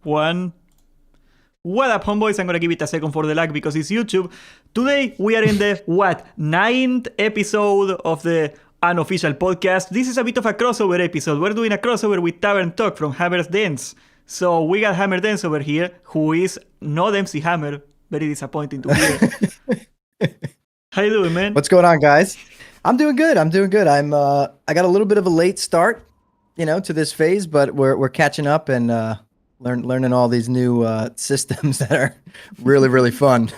One. What up, homeboys? I'm gonna give it a second for the lag because it's YouTube. Today we are in the ninth episode of the Unofficial podcast. This is a bit of a crossover episode. We're doing a crossover with Tavern Talk from Hammer's Dance. So we got Hammer Dance over here, who is not MC Hammer. Very disappointing to hear. How you doing, man? What's going on, guys? I'm doing good. I got a little bit of a late start, to this phase, but we're catching up and learning all these new systems that are really, really fun.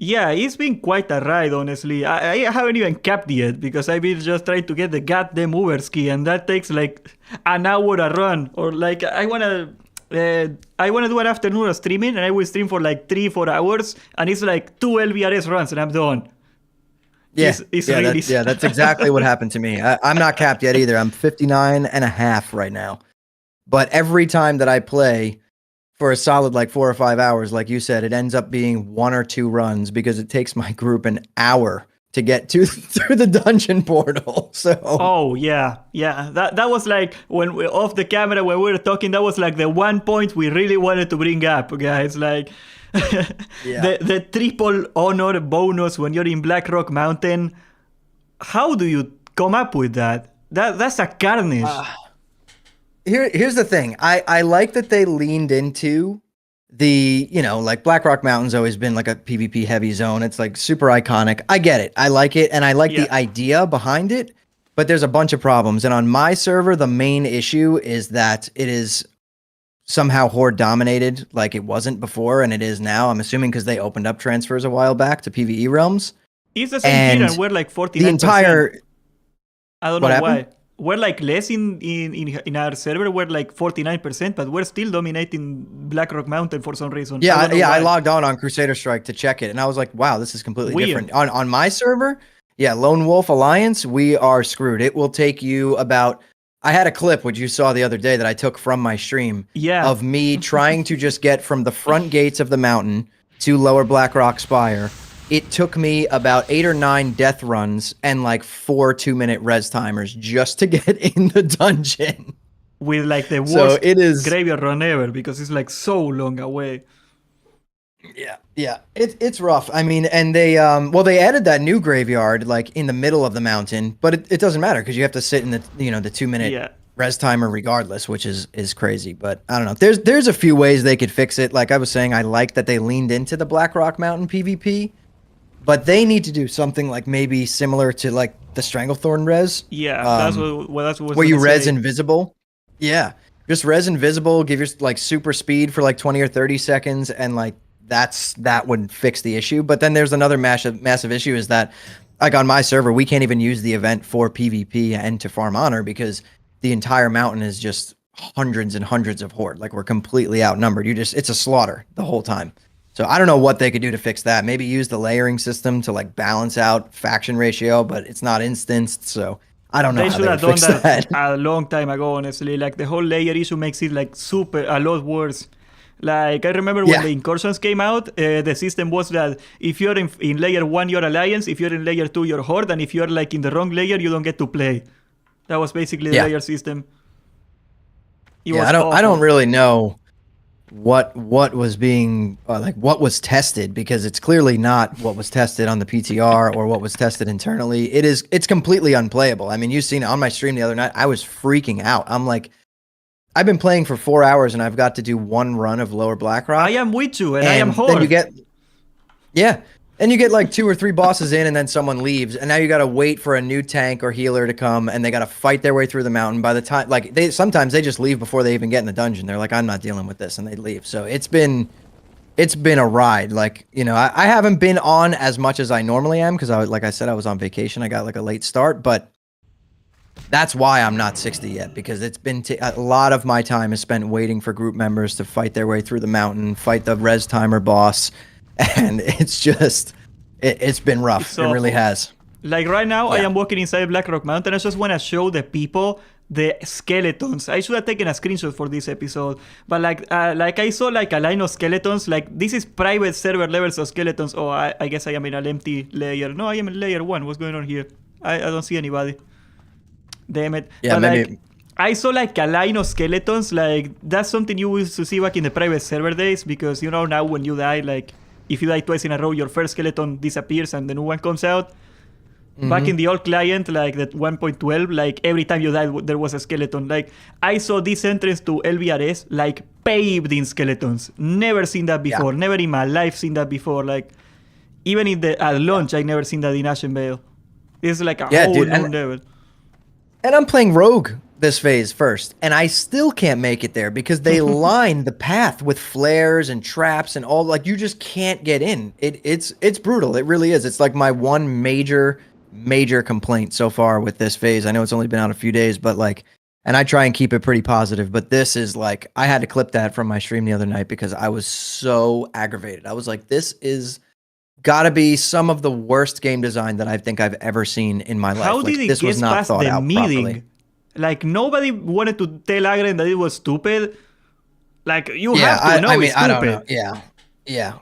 Yeah, it's been quite a ride, honestly. I haven't even capped yet because I've been just trying to get the goddamn Uber ski, and that takes like an hour a run. Or like I wanna do an afternoon of streaming, and I will stream for like 3-4 hours, and it's like 2 LVRS runs, and I'm done. Yeah, really that's exactly what happened to me. I'm not capped yet either. I'm 59 and a half right now. But every time that I play for a solid like 4 or 5 hours, like you said, it ends up being 1 or 2 runs because it takes my group an hour to get through the dungeon portal. So oh yeah. That was like when we off the camera when we were talking. That was like the one point we really wanted to bring up, guys. Like the triple honor bonus when you're in Black Rock Mountain. How do you come up with that? That's a carnage. Here's the thing. I like that they leaned into the, like Black Rock Mountain's always been like a PvP heavy zone. It's like super iconic. I get it. I like it. And I like the idea behind it, but there's a bunch of problems. And on my server, the main issue is that it is somehow horde dominated like it wasn't before. And it is now, I'm assuming because they opened up transfers a while back to PvE realms. It's the same here and we're like 49%. The entire... I don't know why. We're like less in our server. We're like 49%, but we're still dominating Black Rock Mountain for some reason. I logged on Crusader Strike to check it, and I was like, wow, this is completely different. On my server, Lone Wolf Alliance, we are screwed. It will take you about... I had a clip, which you saw the other day, that I took from my stream of me trying to just get from the front gates of the mountain to Lower Black Rock Spire. It took me about 8 or 9 death runs and like 4 2-minute res timers just to get in the dungeon. With like the worst graveyard run ever because it's like so long away. Yeah. It's rough. I mean, and they added that new graveyard like in the middle of the mountain, but it doesn't matter because you have to sit in the the 2-minute res timer regardless, which is crazy. But I don't know. There's a few ways they could fix it. Like I was saying, I like that they leaned into the Black Rock Mountain PvP. But they need to do something like maybe similar to like the Stranglethorn res. Yeah, that's what where you res invisible. Yeah, just res invisible, give your like super speed for like 20 or 30 seconds, and like that would fix the issue. But then there's another massive issue is that like on my server we can't even use the event for PvP and to farm honor because the entire mountain is just hundreds and hundreds of horde. Like we're completely outnumbered. It's a slaughter the whole time. So I don't know what they could do to fix that. Maybe use the layering system to like balance out faction ratio, but it's not instanced. So I don't know. They should have done that a long time ago, honestly. Like the whole layer issue makes it like a lot worse. Like I remember when the incursions came out, the system was that if you're in layer 1, you're Alliance. If you're in layer 2, you're Horde. And if you're like in the wrong layer, you don't get to play. That was basically the layer system. I don't really know what was being what was tested because it's clearly not what was tested on the PTR or what was tested internally. It's completely unplayable. I mean, you've seen it on my stream the other night. I was freaking out. I'm like, I've been playing for 4 hours and I've got to do 1 run of Lower Blackrock. I am with you and I am Horde. And you get like 2 or 3 bosses in and then someone leaves and now you got to wait for a new tank or healer to come and they got to fight their way through the mountain. By the time like sometimes they just leave before they even get in the dungeon. They're like, I'm not dealing with this, and they leave. So it's been a ride. Like, I haven't been on as much as I normally am because like I said, I was on vacation. I got like a late start, but that's why I'm not 60 yet because it's been a lot of my time is spent waiting for group members to fight their way through the mountain, fight the res timer boss. And it's just, it's been rough. It really has. Like right now, I am walking inside Black Rock Mountain. I just want to show the people the skeletons. I should have taken a screenshot for this episode. But like I saw like a line of skeletons. Like this is private server levels of skeletons. Oh, I guess I am in an empty layer. No, I am in layer 1. What's going on here? I don't see anybody. Damn it. Yeah, but maybe. I saw like a line of skeletons. Like that's something you used to see back in the private server days, because you know now when you die, like if you die twice in a row, your first skeleton disappears and the new one comes out. Back in the old client, like that 1.12, like every time you died, there was a skeleton. Like I saw this entrance to LVRS like paved in skeletons. Never seen that before. Never in my life seen that before. Like even in the at launch, I never seen that in Ashenvale. It's like a whole dude, new level. And I'm playing Rogue this phase first, and I still can't make it there because they line the path with flares and traps and all. Like you just can't get in. It's brutal. It really is. It's like my one major complaint so far with this phase. I know it's only been out a few days, but like, and I try and keep it pretty positive, but this is like, I had to clip that from my stream the other night because I was so aggravated. I was like, this is gotta be some of the worst game design that I think I've ever seen in my life. How did it this was get not past thought the out meeting? properly. Like nobody wanted to tell Agren that it was stupid. Like you have to know it's stupid. I don't know.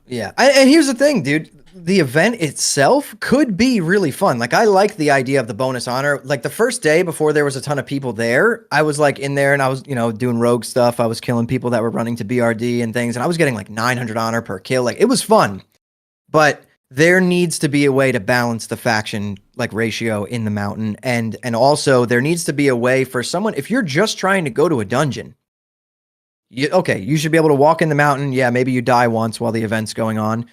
Yeah. And here's the thing, dude. The event itself could be really fun. Like I like the idea of the bonus honor. Like the first day before there was a ton of people there, I was like in there and I was, doing rogue stuff. I was killing people that were running to BRD and things, and I was getting like 900 honor per kill. Like it was fun, but there needs to be a way to balance the faction like ratio in the mountain, and also there needs to be a way for someone, if you're just trying to go to a dungeon, you should be able to walk in the mountain. Yeah, maybe you die once while the event's going on,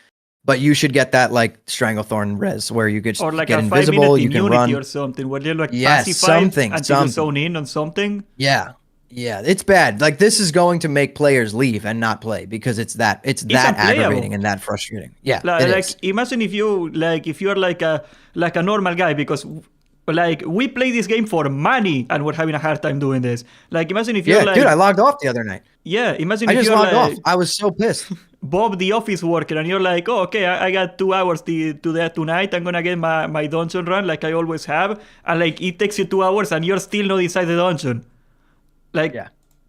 but you should get that like Stranglethorn res where you could or like get a invisible, 5-minute you can immunity run or something where you're like pacified something until you zone in on something. Yeah, it's bad. Like this is going to make players leave and not play because it's that aggravating and that frustrating. Yeah, like imagine if you're like a normal guy, because like we play this game for money and we're having a hard time doing this. Like imagine if you're like, dude, I logged off the other night. Yeah, imagine I if just you're logged like off. I was so pissed. Bob the office worker, and you're like, oh, okay, I got 2 hours to that tonight. I'm gonna get my dungeon run like I always have, and like it takes you 2 hours and you're still not inside the dungeon. Like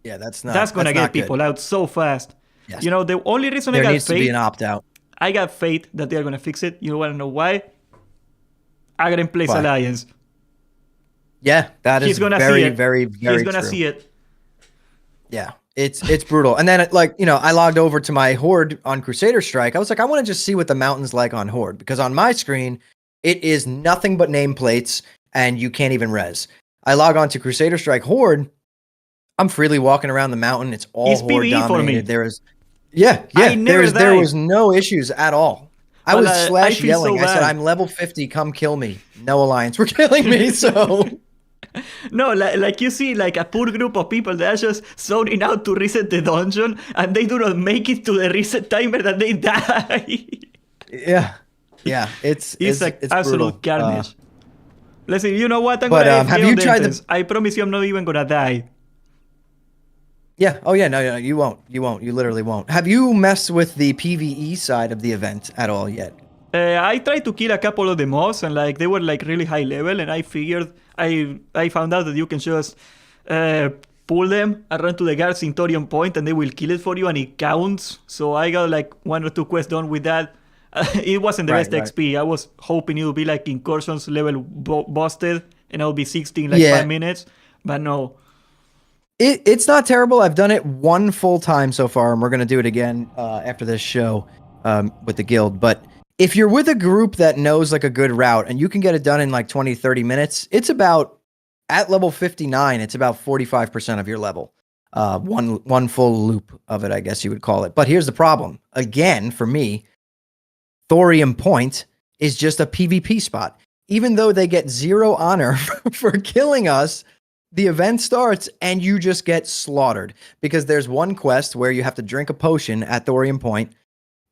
that's gonna get people out so fast. Yes. You know, the only reason there I got needs to be an opt out. I got faith that they're gonna fix it. You wanna know why? Agren plays Alliance. Yeah, that is very, very, very He's gonna true. see it. Yeah, it's brutal. And then I logged over to my Horde on Crusader Strike. I was like, I want to just see what the mountain's like on Horde, because on my screen it is nothing but nameplates and you can't even res. I log on to Crusader Strike Horde. I'm freely walking around the mountain. It's all Horde PvE for me. There is there was no issues at all. I was slash yelling. I said, I'm level 50, come kill me. No Alliance were killing me, so No, like you see like a poor group of people that are just zoning out to reset the dungeon, and they do not make it to the reset timer that they die. Yeah, it's like it's absolute brutal. Carnage. Listen, you know what? I'm gonna have you tried I promise you I'm not even gonna die. Yeah. Oh yeah. No, you won't. You literally won't. Have you messed with the PvE side of the event at all yet? I tried to kill a couple of the mobs, and like they were like really high level, and I figured I found out that you can just pull them and run to the guards in Torium Point, and they will kill it for you, and it counts. So I got like 1 or 2 quests done with that. It wasn't the best XP. I was hoping it would be like incursions level busted, and I'll be 16 like 5 minutes, but no. It's not terrible. I've done it 1 full time so far, and we're gonna do it again after this show with the guild. But if you're with a group that knows like a good route and you can get it done in like 20-30 minutes, it's about, at level 59, it's about 45% of your level. One full loop of it, I guess you would call it. But here's the problem. Again, for me, Thorium Point is just a PvP spot. Even though they get 0 honor for killing us, the event starts and you just get slaughtered, because there's one quest where you have to drink a potion at Thorium Point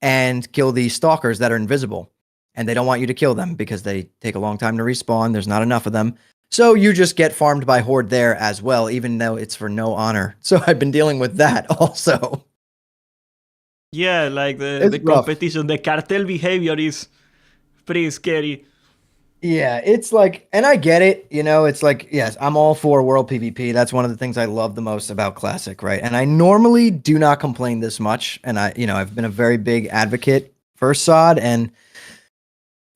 and kill the stalkers that are invisible, and they don't want you to kill them because they take a long time to respawn. There's not enough of them. So you just get farmed by Horde there as well, even though it's for no honor. So I've been dealing with that also. Yeah, like the competition, the cartel behavior is pretty scary. Yeah, it's like, and I get it, it's like, yes, I'm all for world PvP. That's one of the things I love the most about Classic, right? And I normally do not complain this much. And I've been a very big advocate for SoD, and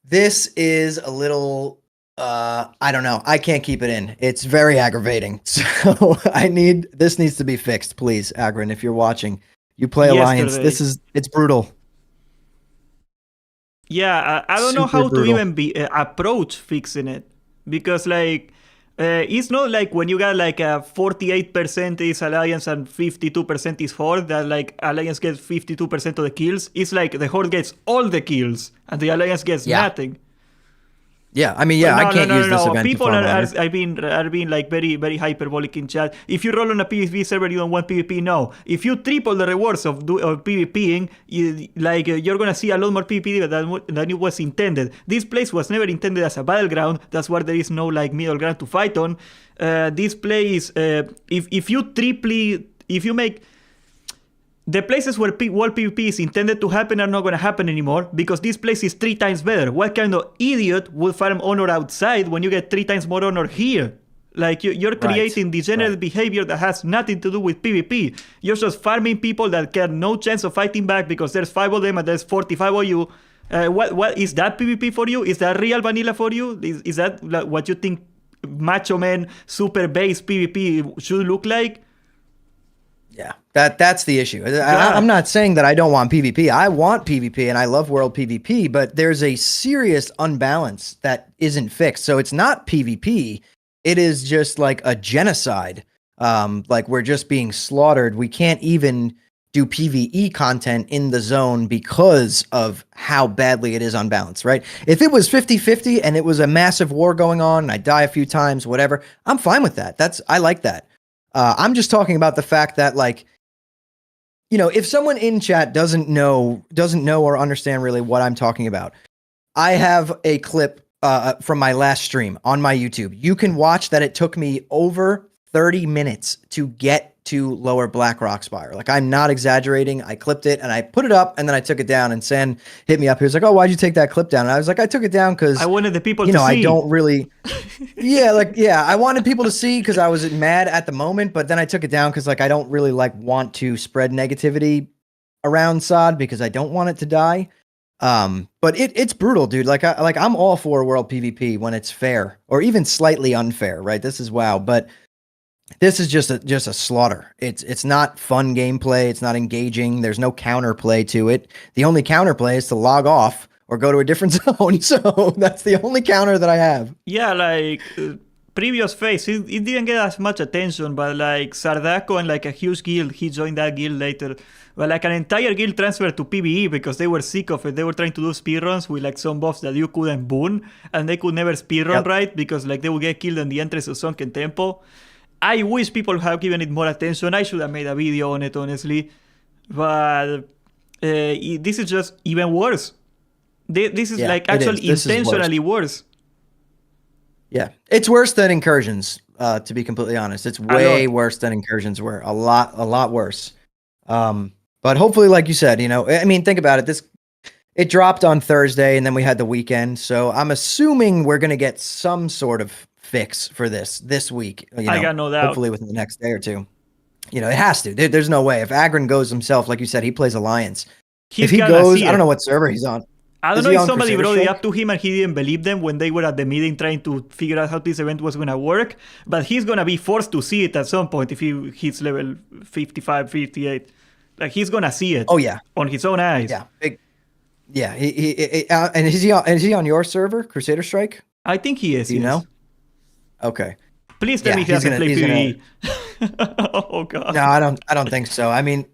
this is a little I don't know. I can't keep it in. It's very aggravating. So this needs to be fixed, please, Agron. If you're watching, you play Alliance. Yesterday. It's brutal. Yeah, I don't know Super how to brutal. even be approach fixing it because like it's not like when you got like a 48% is alliance and 52% is horde that like alliance gets 52% of the kills. It's like the horde gets all the kills and the alliance gets Yeah. nothing. Yeah. I mean, But yeah, I no, no, can't no, use no, this no. event to People farm honor. are being like very, very hyperbolic in chat. If you roll on a PvP server, you don't want PvP. No. If you triple the rewards of PvPing, you're gonna see a lot more PvP than it was intended. This place was never intended as a battleground. That's why there is no like middle ground to fight on. This place, if you make the places where world PvP is intended to happen are not going to happen anymore because this place is 3 times better. What kind of idiot would farm honor outside when you get 3 times more honor here? Like you're creating degenerate behavior that has nothing to do with PvP. You're just farming people that get no chance of fighting back because there's 5 of them and there's 45 of you. What is that PvP for you? Is that real vanilla for you? Is that what you think macho man super base PvP should look like? Yeah, that's the issue. God. I'm not saying that I don't want PvP. I want PvP and I love world PvP, but there's a serious unbalance that isn't fixed. So it's not PvP. It is just like a genocide. Like we're just being slaughtered. We can't even do PvE content in the zone because of how badly it is unbalanced, right? If it was 50-50 and it was a massive war going on and I die a few times, whatever, I'm fine with that. I like that. I'm just talking about the fact that, like, you know, if someone in chat doesn't know or understand really what I'm talking about, I have a clip from my last stream on my YouTube. You can watch that. It took me over 30 minutes to get to lower Black Rock Spire. Like, I'm not exaggerating. I clipped it and I put it up and then I took it down, and Sen hit me up. He was like, "Oh, why'd you take that clip down?" And I was like, "I took it down because I wanted the people you to know, see. I don't really." Yeah, I wanted people to see because I was mad at the moment, but then I took it down because like I don't really like want to spread negativity around SoD because I don't want it to die. But it's brutal, dude. I'm all for world PvP when it's fair or even slightly unfair, right? This is WoW, but this is just a slaughter. It's not fun gameplay. It's not engaging. There's no counterplay to it. The only counterplay is to log off or go to a different zone. So that's the only counter that I have. Yeah, like previous phase, it didn't get as much attention, but like Sardaco and like a huge guild, he joined that guild later. But like an entire guild transferred to PvE because they were sick of it. They were trying to do speedruns with like some buffs that you couldn't boon, and they could never speedrun right because like they would get killed in the entrance of Sunken Temple. I wish people have given it more attention. I should have made a video on it, honestly. But this is just even worse. This is like actually intentionally worse. Yeah, it's worse than incursions. To be completely honest, it's way worse than incursions were. A lot worse. But hopefully, like you said, you know, I mean, think about it. It dropped on Thursday, and then we had the weekend. So I'm assuming we're gonna get some sort of fix for this week. You know, I got no doubt. Hopefully within the next day or two. You know, it has to. There's no way. If Agron goes himself, like you said, he plays Alliance. If he goes, I don't know what server he's on. I don't know if somebody brought it up to him and he didn't believe them when they were at the meeting trying to figure out how this event was going to work. But he's going to be forced to see it at some point if he hits level 55, 58. Like, he's going to see it. Oh, yeah. On his own eyes. Yeah. Yeah. And is he on your server, Crusader Strike? I think he is. Do you know? Okay. Please tell me he doesn't play PvE. Oh, God. No, I don't think so. I mean,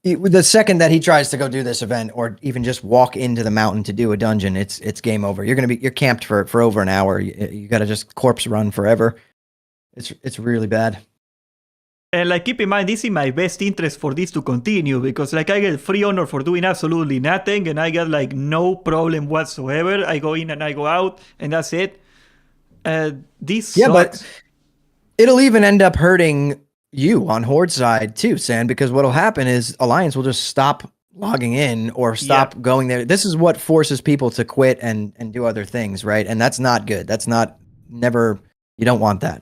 the second that he tries to go do this event or even just walk into the mountain to do a dungeon, it's game over. You're camped for over an hour. You got to just corpse run forever. It's really bad. And like, keep in mind, this is in my best interest for this to continue because like I get free honor for doing absolutely nothing and I got like no problem whatsoever. I go in and I go out and that's it. This sucks. But it'll even end up hurting you on Horde side too, San, because what'll happen is Alliance will just stop logging in or stop going there. This is what forces people to quit and do other things, right? And that's not good. That's never, you don't want that.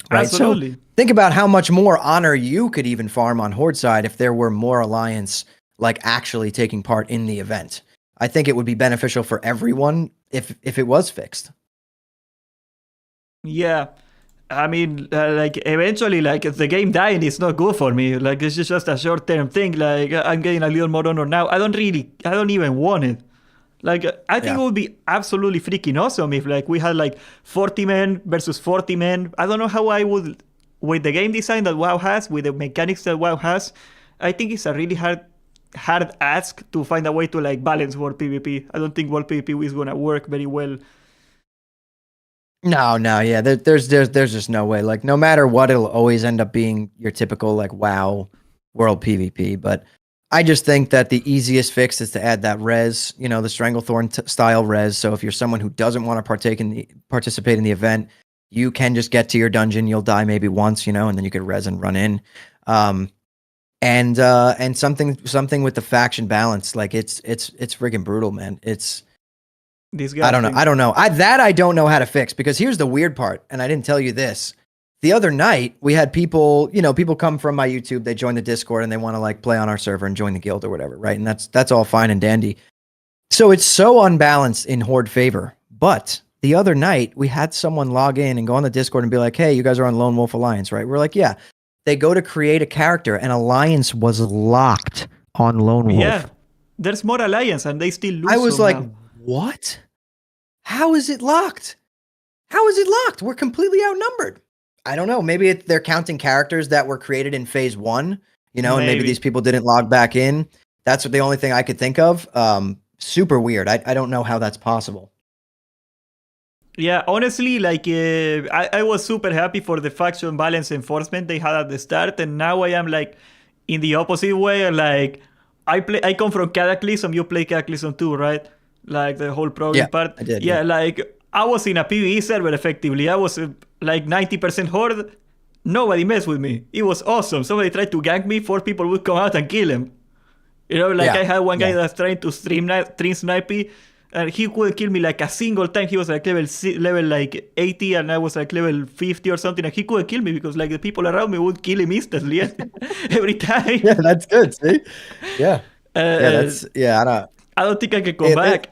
Right? Absolutely. So think about how much more honor you could even farm on Horde side if there were more Alliance like actually taking part in the event. I think it would be beneficial for everyone if it was fixed. Yeah. I mean, like eventually, like the game dying is not good for me. Like it's just a short-term thing. Like I'm getting a little more honor now. I don't even want it. Like I think it Yeah. would be absolutely freaking awesome if like we had like 40 men versus 40 men. I don't know how I would with the game design that WoW has, with the mechanics that WoW has. I think it's a really hard ask to find a way to like balance world PvP. I don't think world PvP is gonna work very well. No, no, yeah. There's just no way. Like no matter what, it'll always end up being your typical like WoW world PvP. But I just think that the easiest fix is to add that res, the Stranglethorn style res. So if you're someone who doesn't want to participate in the event, you can just get to your dungeon. You'll die maybe once, and then you could res and run in. Um, and something with the faction balance, like it's freaking brutal, man. I don't know. Disgusting. I don't know. I don't know how to fix, because here's the weird part, and I didn't tell you this. The other night we had people, people come from my YouTube, they join the Discord and they want to like play on our server and join the guild or whatever, right? And that's all fine and dandy. So it's so unbalanced in Horde favor. But the other night we had someone log in and go on the Discord and be like, "Hey, you guys are on Lone Wolf Alliance, right?" We're like, "Yeah." They go to create a character and Alliance was locked on Lone Yeah. Wolf. There's more alliance and they still I lose was like, somehow. "What? How is it locked? How is it locked? We're completely outnumbered." I don't know. Maybe they're counting characters that were created in phase one, and maybe these Maybe. people didn't log back in. That's the only thing I could think of. Super weird. I don't know how that's possible. Yeah, honestly, like I was super happy for the faction balance enforcement they had at the start, and now I am like in the opposite way. Like I come from Cataclysm, you play Cataclysm too, right? Like the whole Yeah, progging part. I did. Yeah. Yeah, like I was in a PvE server effectively. I was like 90% horde. Nobody messed with me. It was awesome. Somebody tried to gank me, four people would come out and kill him. Like Yeah. I had one guy Yeah. that's trying to stream snipe me, and he couldn't kill me like a single time. He was like level like 80, and I was like level 50 or something, and he couldn't kill me because like the people around me would kill him instantly every time. Yeah, that's good. See? Yeah. Yeah, Uh, I don't I don't think I can come it back.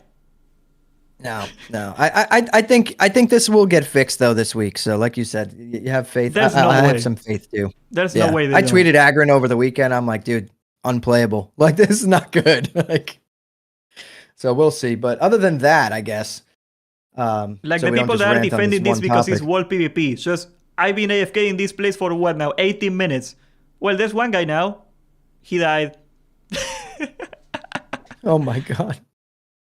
no, no. I think this will get fixed though this week. So like you said, you have faith. There's I no have way. some faith too. There's no Yeah. way they I don't. tweeted Agron over the weekend. I'm like, dude, unplayable. Like this is not good. Like, so we'll see. But other than that, I guess. Like So the we don't people just that are rant on this defending this one because it's topic. world PvP. Just I've been AFK in this place for what now? 18 minutes. Well, there's one guy now. He died. Oh my god.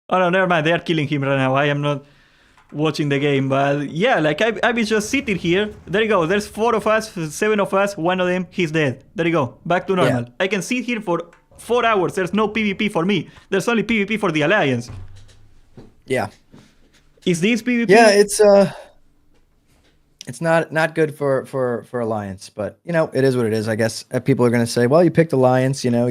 Oh no, never mind. They are killing him right now. I am not watching the game, but yeah, like I be just sitting here. There you go. There's 4 of us, 7 of us. One of them, he's dead. There you go. Back to normal. Yeah. I can sit here for 4 hours. There's no PvP for me. There's only PvP for the Alliance. Yeah. Is this PvP? Yeah, it's not good for Alliance, but it is what it is. I guess people are gonna say, well, you picked Alliance, you know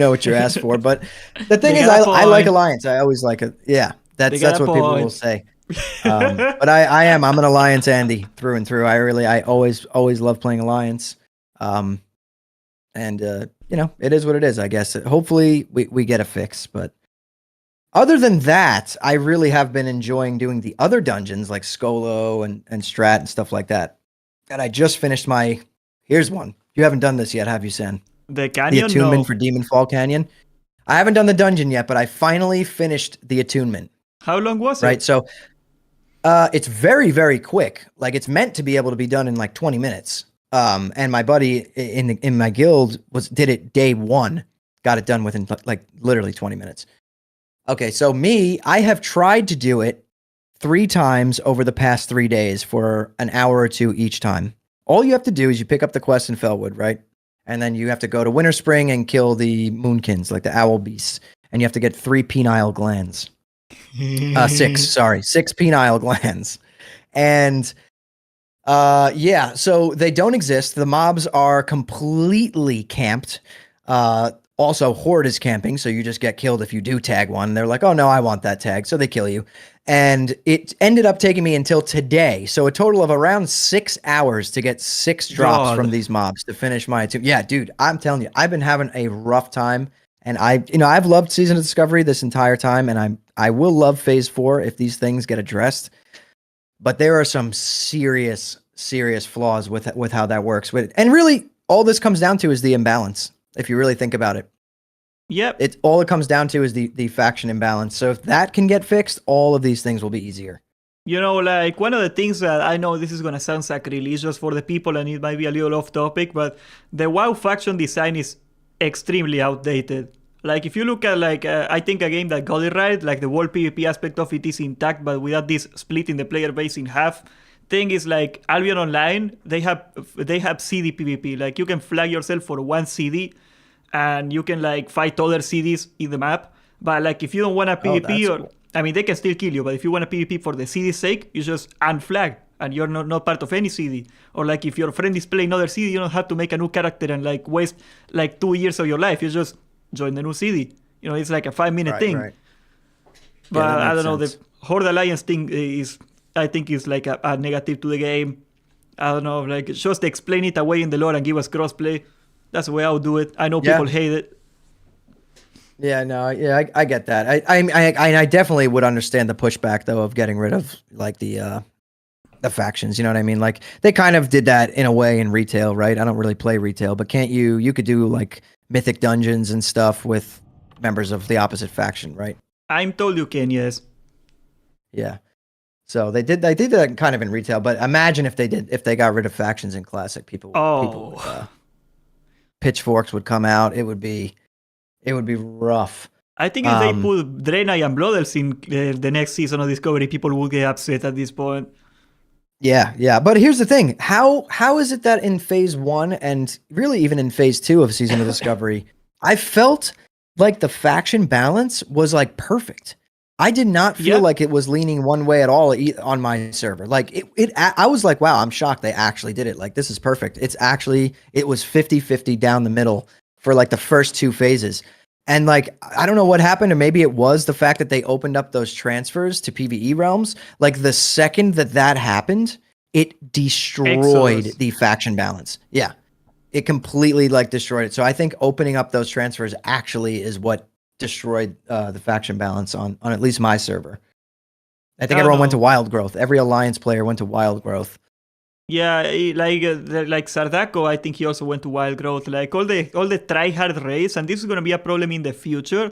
what you asked for. But the thing They is, got a I like point. Alliance. I always like it. Yeah, They that's got a what people will point. say. But I'm an Alliance Andy through and through. I always love playing Alliance. And it is what it is. I guess hopefully we get a fix, but. Other than that, I really have been enjoying doing the other dungeons like Skolo and Strat and stuff like that. And I just finished here's one. You haven't done this yet, have you, Sen? The The Canyon? attunement No. for Demon Fall Canyon. I haven't done the dungeon yet, but I finally finished the attunement. How long was Right. it? So it's very, very quick. Like it's meant to be able to be done in like 20 minutes. And my buddy in my guild did it day one, got it done within like literally 20 minutes. Okay, so I have tried to do it 3 times over the past 3 days for an hour or 2 each time. All you have to do is you pick up the quest in Felwood, right? And then you have to go to Winter Spring and kill the Moonkins, like the owl beasts. And you have to get 3 penile glands. 6 penile glands. And yeah, so they don't exist. The mobs are completely camped. Also, Horde is camping, so you just get killed if you do tag one. They're like, oh no, I want that tag, so they kill you. And it ended up taking me until today, so a total of around 6 hours to get 6 drops from these mobs to finish my attunement. Yeah, dude, I'm telling you, I've been having a rough time, and I've loved Season of Discovery this entire time, and I will love Phase 4 if these things get addressed. but there are some serious flaws with how that works. And really, all this comes down to is the imbalance. If you really think about it, Yep. all it comes down to is the faction imbalance. So if that can get fixed, all of these things will be easier. Like one of the things that I know this is going to sound sacrilegious for the people and it might be a little off topic, but the WoW faction design is extremely outdated. Like if you look at I think a game that got it right, like the world PvP aspect of it is intact, but without this splitting the player base in half. Thing is like Albion Online, they have CD PvP. Like you can flag yourself for one CD and you can like fight other CDs in the map. But like if you don't want a PvP cool. I mean, they can still kill you, but if you want a PvP for the CD's sake, you just unflag and you're not part of any CD. Or like if your friend is playing another CD, you don't have to make a new character and like waste like 2 years of your life. You just join the new CD. It's like a 5-minute thing. Right. But yeah, I don't know, sense. the Horde Alliance thing I think is like a negative to the game. I don't know, like just explain it away in the lore and give us crossplay. That's the way I would do it. I know people hate it. Yeah, no, yeah, I get that. I definitely would understand the pushback though of getting rid of like the factions. You know what I mean? Like they kind of did that in a way in retail, right? I don't really play retail, but you could do like mythic dungeons and stuff with members of the opposite faction, right? I'm told you can, yes. Yeah. So they did that kind of in retail, but imagine if they got rid of factions in classic, people would, pitchforks would come out. It would be rough. I think if they put Draenei and Blood Elves in the next season of Discovery, people would get upset at this point. Yeah. But here's the thing. How is it that in phase 1 and really even in phase 2 of Season of Discovery, I felt like the faction balance was like perfect. I did not feel like it was leaning one way at all on my server. Like I was like, wow, I'm shocked they actually did it. Like this is perfect. It was 50-50 down the middle for like the first 2 phases. And like, I don't know what happened, or maybe it was the fact that they opened up those transfers to PvE realms. Like the second that happened, it destroyed the faction balance. Yeah, it completely like destroyed it. So I think opening up those transfers actually is what destroyed the faction balance on at least my server. I think everyone went to Wild Growth. Every Alliance player went to Wild Growth. Yeah, like Sardaco, I think he also went to Wild Growth. Like all the tryhard raids, and this is gonna be a problem in the future,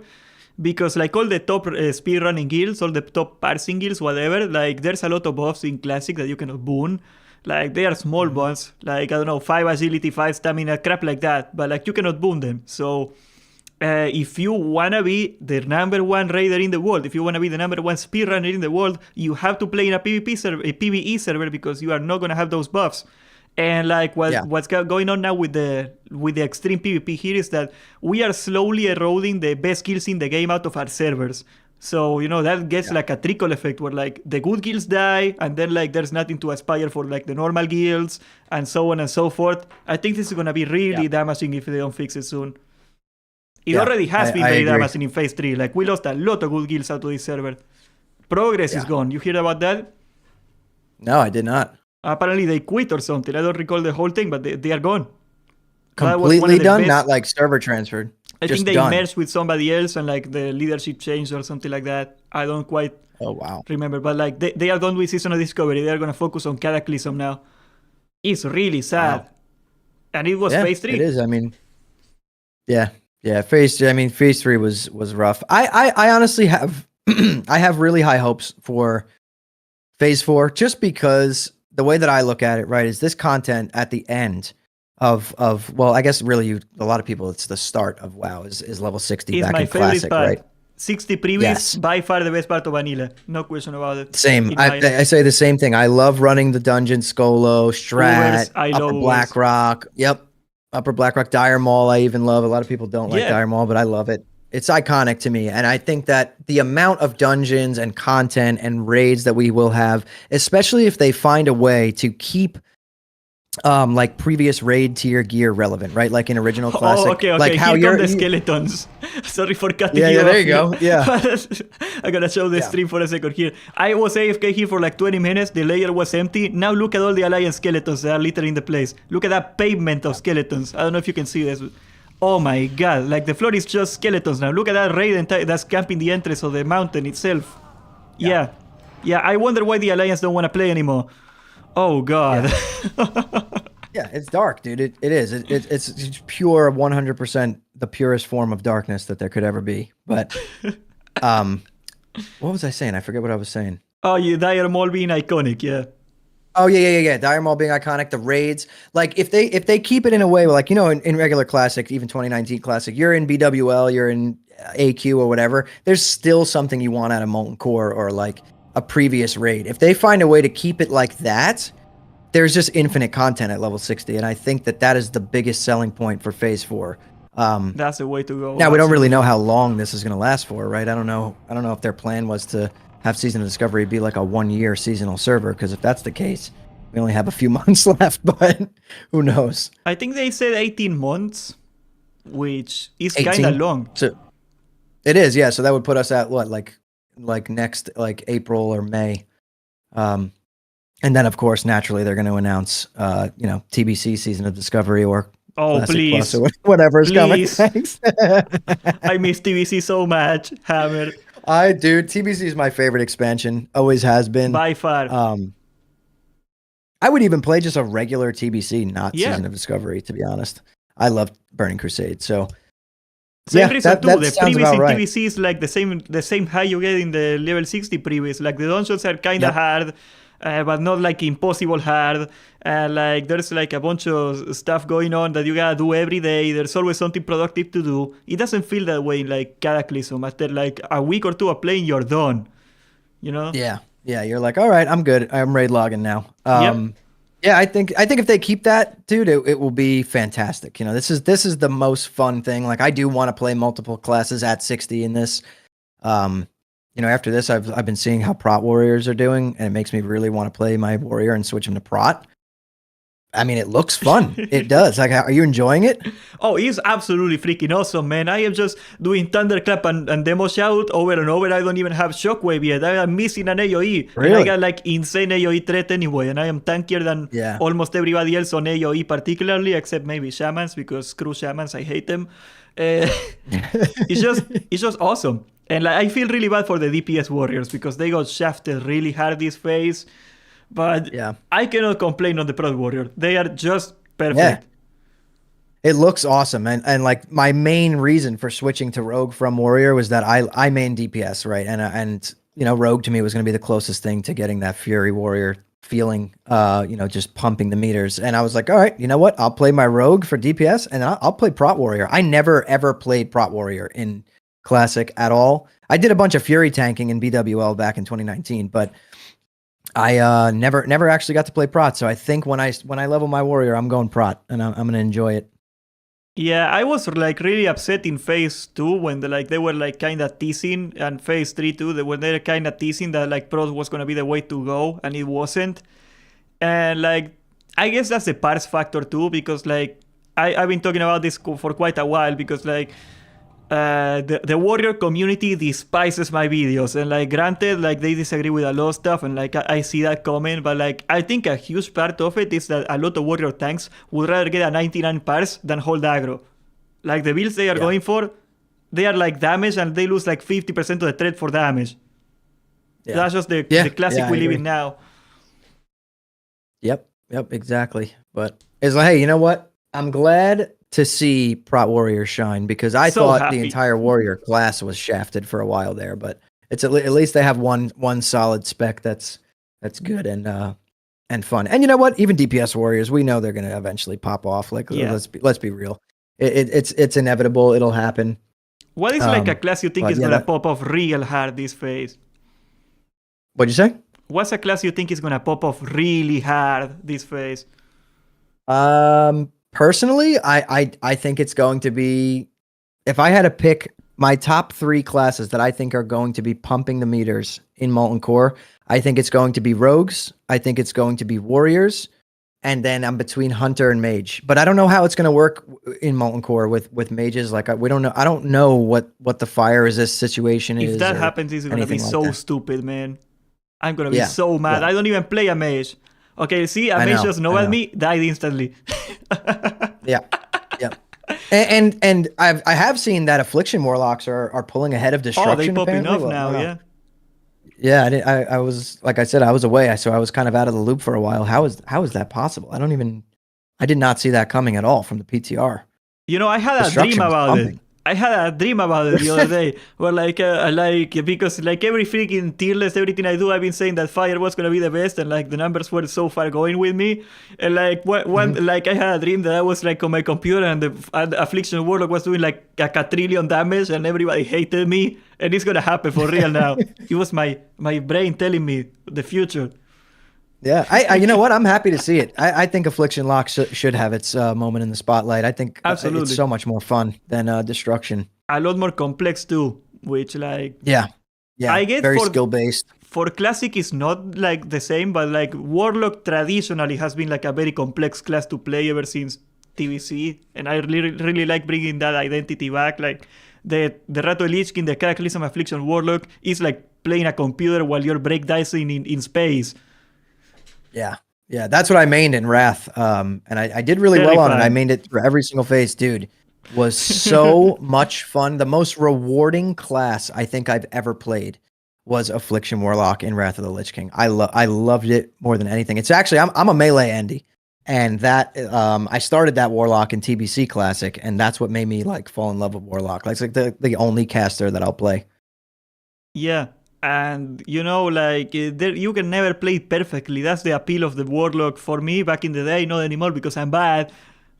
because like all the top speedrunning guilds, all the top parsing guilds, whatever, like there's a lot of buffs in Classic that you cannot boon. Like they are small ones, like I don't know, 5 agility, 5 stamina, crap like that. But like you cannot boon them. So if you wanna be the number 1 raider in the world, if you wanna be the number 1 speedrunner in the world, you have to play in a PvP server, a PvE server, because you are not gonna have those buffs. And like what's going on now with the extreme PvP here is that we are slowly eroding the best guilds in the game out of our servers. So that gets like a trickle effect where like the good guilds die, and then like there's nothing to aspire for like the normal guilds, and so on and so forth. I think this is gonna be really damaging if they don't fix it soon. It already has been very damaging in phase 3. Like we lost a lot of good guilds out of this server. Progress is gone. You hear about that? No, I did not. Apparently they quit or something. I don't recall the whole thing, but they are gone. Completely done? Not like server transferred. I think they merged with somebody else and like the leadership changed or something like that. I don't quite remember. But like they are done with Season of Discovery. They are going to focus on Cataclysm now. It's really sad. Wow. And it was phase 3. It is. I mean, phase 3 was rough. I honestly have I have really high hopes for phase 4, just because the way that I look at it, right, is this content at the end of well, I guess really a lot of people, it's the start of WoW is level 60 back in Classic, right? 60 previous, by far the best part of Vanilla. No question about it. Same. I say the same thing. I love running the dungeon, Skolo, Strat, Upper Blackrock. Yep. Upper Blackrock, Dire Maul, I even love. A lot of people don't like Dire Maul, but I love it. It's iconic to me. And I think that the amount of dungeons and content and raids that we will have, especially if they find a way to keep like previous raid tier gear relevant, right? Like in original Classic. Oh, okay. Like how here come the skeletons. Sorry for cutting you off. Yeah, there you go. Yeah. I'm gonna show the stream for a second here. I was AFK here for like 20 minutes. The layer was empty. Now look at all the Alliance skeletons that are littering the place. Look at that pavement of skeletons. I don't know if you can see this. Oh my god. Like the floor is just skeletons now. Look at that raid that's camping the entrance of the mountain itself. Yeah. Yeah, I wonder why the Alliance don't want to play anymore. Oh god. Yeah, it's dark, dude. It is. It's pure 100% the purest form of darkness that there could ever be. But what was I saying? I forget what I was saying. Oh, you Dire Maul being iconic, yeah. Oh yeah. Dire Maul being iconic, the raids. Like if they keep it in a way where, like, in regular Classic, even 2019 Classic, you're in BWL, you're in AQ or whatever, there's still something you want out of Molten Core or like a previous raid. If they find a way to keep it like that, there's just infinite content at level 60, and I think that is the biggest selling point for Phase 4. That's the way to go. Now we don't really know how long this is going to last for, right? I don't know if their plan was to have Season of Discovery be like a 1-year seasonal server, because if that's the case, we only have a few months left, but who knows? I think they said 18 months, which is 18? kind of long. So it is, yeah. So that would put us at what, like next, like April or May. And then, of course, naturally, they're going to announce, TBC Season of Discovery or Classic please. Plus or whatever is coming. Thanks. I miss TBC so much, Hammer. TBC is my favorite expansion. Always has been. By far. I would even play just a regular TBC, not Season of Discovery, to be honest. I love Burning Crusade, so... Same reason too. The previous in right. TBC is like the same high you get in the level 60 previous. Like the dungeons are kind of hard, but not like impossible hard. And like there's like a bunch of stuff going on that you gotta do every day. There's always something productive to do. It doesn't feel that way in like Cataclysm. After like a week or two of playing, you're done. You know? Yeah. You're like, all right, I'm good. I'm raid logging now. Yep. Yeah, I think if they keep that, dude, it will be fantastic. This is the most fun thing. Like, I do want to play multiple classes at 60 in this. After this, I've been seeing how Prot Warriors are doing, and it makes me really want to play my Warrior and switch him to Prot. I mean, it looks fun. It does. Like, are you enjoying it? Oh, it's absolutely freaking awesome, man. I am just doing Thunderclap and Demo Shout over and over. I don't even have Shockwave yet. I am missing an AoE. Really? And I got like insane AoE threat anyway. And I am tankier than almost everybody else on AoE particularly, except maybe Shamans, because screw Shamans, I hate them. It's just awesome. And like, I feel really bad for the DPS Warriors because they got shafted really hard this phase. But I cannot complain on the Prot Warrior. They are just perfect. Yeah. It looks awesome. And like my main reason for switching to Rogue from Warrior was that I main DPS, right? And Rogue to me was going to be the closest thing to getting that Fury Warrior feeling, just pumping the meters. And I was like, all right, you know what? I'll play my Rogue for DPS and I'll play Prot Warrior. I never ever played Prot Warrior in Classic at all. I did a bunch of Fury tanking in BWL back in 2019, but I never actually got to play Prot, so I think when I level my Warrior, I'm going Prot, and I'm gonna enjoy it. Yeah, I was like really upset in Phase 2 when they were like kind of teasing, and Phase 3 too, they were kind of teasing that like Prot was gonna be the way to go, and it wasn't. And like I guess that's the parse factor too, because like I've been talking about this for quite a while, because like the Warrior community despises my videos, and like granted, like they disagree with a lot of stuff, and like I see that comment, but like I think a huge part of it is that a lot of Warrior tanks would rather get a 99 parse than hold aggro. Like the builds they are going for, they are like damage and they lose like 50% of the threat for damage. That's just the classic we live in now. Yep, exactly. But it's like, hey, you know what? I'm glad to see Prot Warrior shine, because I thought the entire Warrior class was shafted for a while there, but it's at least they have one solid spec that's good and fun. And you know what? Even DPS Warriors, we know they're going to eventually pop off. Like, let's be real. It's inevitable. It'll happen. What is like a class you think is going to pop off real hard this phase? What'd you say? What's a class you think is going to pop off really hard this phase? Personally, I think it's going to be, if I had to pick my top 3 classes that I think are going to be pumping the meters in Molten Core, I think it's going to be Rogues, I think it's going to be Warriors, and then I'm between Hunter and Mage. But I don't know how it's going to work in Molten Core with mages. Like we don't know. I don't know what the fire resist situation is. If that happens, it's going to be so stupid, man. I'm going to be so mad. I don't even play a mage. Okay, see, a mage just know at me, died instantly. Yeah. And I have seen that Affliction Warlocks are pulling ahead of Destruction. Oh, they popping apparently. off now, yeah. Yeah, I was like I said, I was away, so I was kind of out of the loop for a while. How is that possible? I did not see that coming at all from the PTR. You know, I had a dream Destruction was about it. pumping. I had a dream about it the other day, where like because like every freaking tier list, everything I do, I've been saying that fire was gonna be the best, and like the numbers were so far going with me, and like one Mhm. like I had a dream that I was like on my computer, and the Affliction Warlock was doing like a quadrillion damage, and everybody hated me, and it's gonna happen for real now. It was my brain telling me the future. Yeah, you know what? I'm happy to see it. I think Affliction Lock should have its moment in the spotlight. I think it's Absolutely, so much more fun than Destruction. a lot more complex too, which like Yeah, yeah, I get very skill based. for classic is not like the same, but like Warlock traditionally has been like a very complex class to play ever since TBC, and I really like bringing that identity back. Like the Rato Lich King, the Cataclysm Affliction Warlock is like playing a computer while you're breakdancing in space. Yeah, yeah, that's what I mained in Wrath, and I did really well on it. I Terrifying. mained it for every single phase, dude. Was so much fun. The most rewarding class I think I've ever played was Affliction Warlock in Wrath of the Lich King. I loved it more than anything. It's actually I'm a melee Andy, and that I started that Warlock in TBC Classic, and that's what made me like fall in love with Warlock. Like, it's like the only caster that I'll play. Yeah, and you know, like you can never play it perfectly. That's the appeal of the Warlock for me back in the day. Not anymore because I'm bad,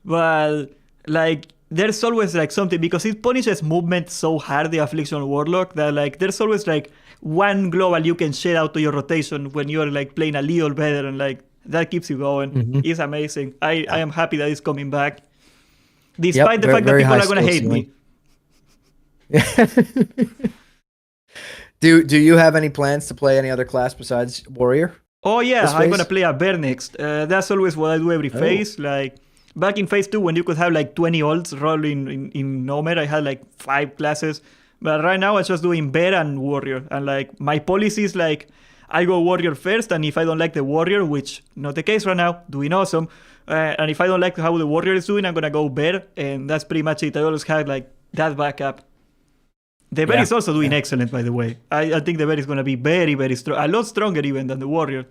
but like there's always like something because it punishes movement so hard. The Affliction Warlock that like there's always like one global you can share out to your rotation when you're like playing a little better, and like that keeps you going. Mm-hmm. It's amazing. I Yeah. am happy that it's coming back, Yep. despite the Very, fact that very people high are gonna skill hate ceiling. me. Do you have any plans to play any other class besides Warrior? Oh yeah, This I'm phase? gonna play a bear next. That's always what I do every Oh. phase. Like back in phase 2 when you could have like 20 ults rolling in Nomer, I had like 5 classes. But right now I'm just doing bear and warrior. And like my policy is like I go warrior first, and if I don't like the warrior, which not the case right now, doing awesome. And if I don't like how the warrior is doing, I'm gonna go bear, and that's pretty much it. I always had like that backup. The bear Yeah, is also doing yeah. excellent, by the way. I think the bear is gonna be very, very strong, a lot stronger even than the warrior.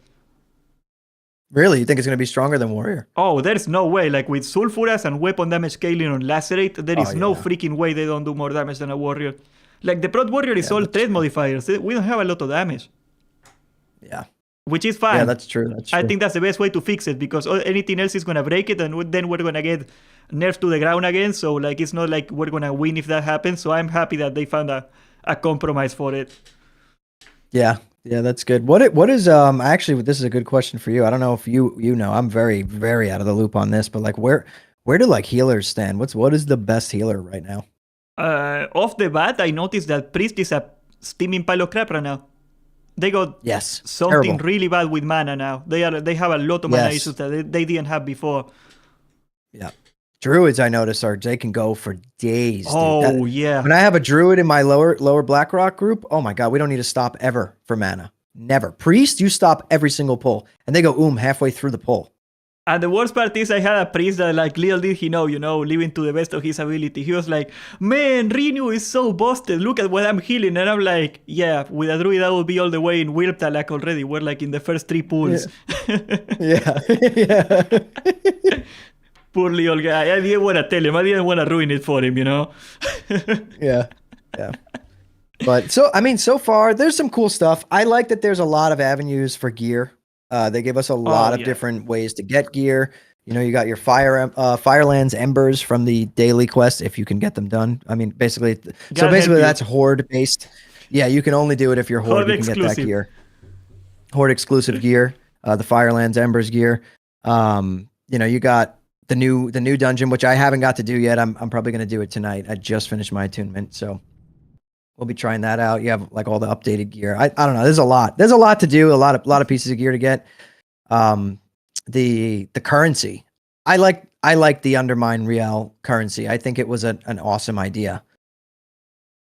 Really? You think it's going to be stronger than Warrior? Oh, there's no way. Like with Sulfuras and weapon damage scaling on Lacerate, there is Oh, no yeah. freaking way they don't do more damage than a warrior. Like the Prot Warrior is Yeah, all that's threat true. modifiers. We don't have a lot of damage, Yeah. which is fine. Yeah, that's true. That's true. I think that's the best way to fix it because anything else is gonna break it, and then we're gonna get nerfed to the ground again. So like it's not like we're gonna win if that happens. So I'm happy that they found a compromise for it. Yeah. Yeah, that's good. What is actually, this is a good question for you. I don't know if you know. I'm very, very out of the loop on this, but like where do like healers stand? What is the best healer right now? Off the bat, I noticed that Priest is a steaming pile of crap right now. They got Yes. something Terrible. really bad with mana now. They have a lot of mana Yes. issues that they didn't have before. Yeah. Druids, I notice, they can go for days. Dude. Oh yeah. When I have a druid in my lower Blackrock group, oh my god, we don't need to stop ever for mana. Never. Priest, you stop every single pull, and they go halfway through the pull. And the worst part is I had a priest that like little did he know, living to the best of his ability. He was like, man, Renew is so busted. Look at what I'm healing. And I'm like, yeah, with a druid I will be all the way in Wirptalak already. We're like in the first 3 pulls. Yeah. Yeah. Poor little guy. I didn't want to tell him. I didn't want to ruin it for him, Yeah. Yeah. But so far there's some cool stuff. I like that there's a lot of avenues for gear. They give us a lot of different ways to get gear. You got your Firelands Embers from the daily quest if you can get them done. I mean, basically that's horde based. Yeah, you can only do it if you're horde. You can get that gear. Horde exclusive gear. The Firelands Embers gear. You got the new dungeon, which I haven't got to do yet. I'm probably going to do it tonight. I just finished my attunement, so we'll be trying that out. You have like all the updated gear. I don't know. There's a lot to do. A lot of pieces of gear to get. The currency. I like the Undermine Real currency. I think it was an awesome idea.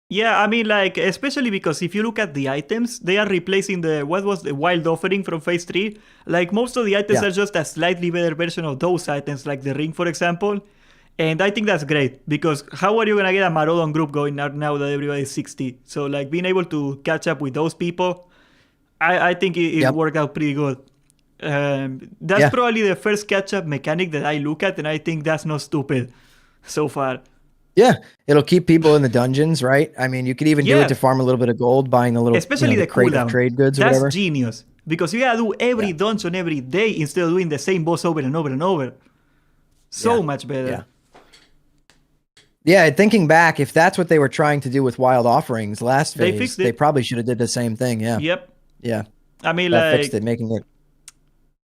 Yeah, I mean, like, especially because if you look at the items, they are replacing what was the Wild Offering from Phase 3. Like, most of the items are just a slightly better version of those items, like the ring, for example. And I think that's great, because how are you going to get a Maraudon group going now that everybody's 60? So, like, being able to catch up with those people I think it Yep. worked out pretty good. That's Yeah. probably the first catch-up mechanic that I look at, and I think that's not stupid so far. Yeah. It'll keep people in the dungeons, right? I mean, you could even do it to Yeah, farm a little bit of gold, buying the little, especially the the crate of cooldown. trade goods or That's whatever. genius because you gotta do every Yeah. dungeon every day instead of doing the same boss over and over and over. So Yeah. much better. Yeah. Yeah, thinking back, if that's what they were trying to do with Wild Offerings last They phase, fixed they it. probably should have did the same thing. Yeah. Yep. Yeah. I mean, That fixed like it, making it.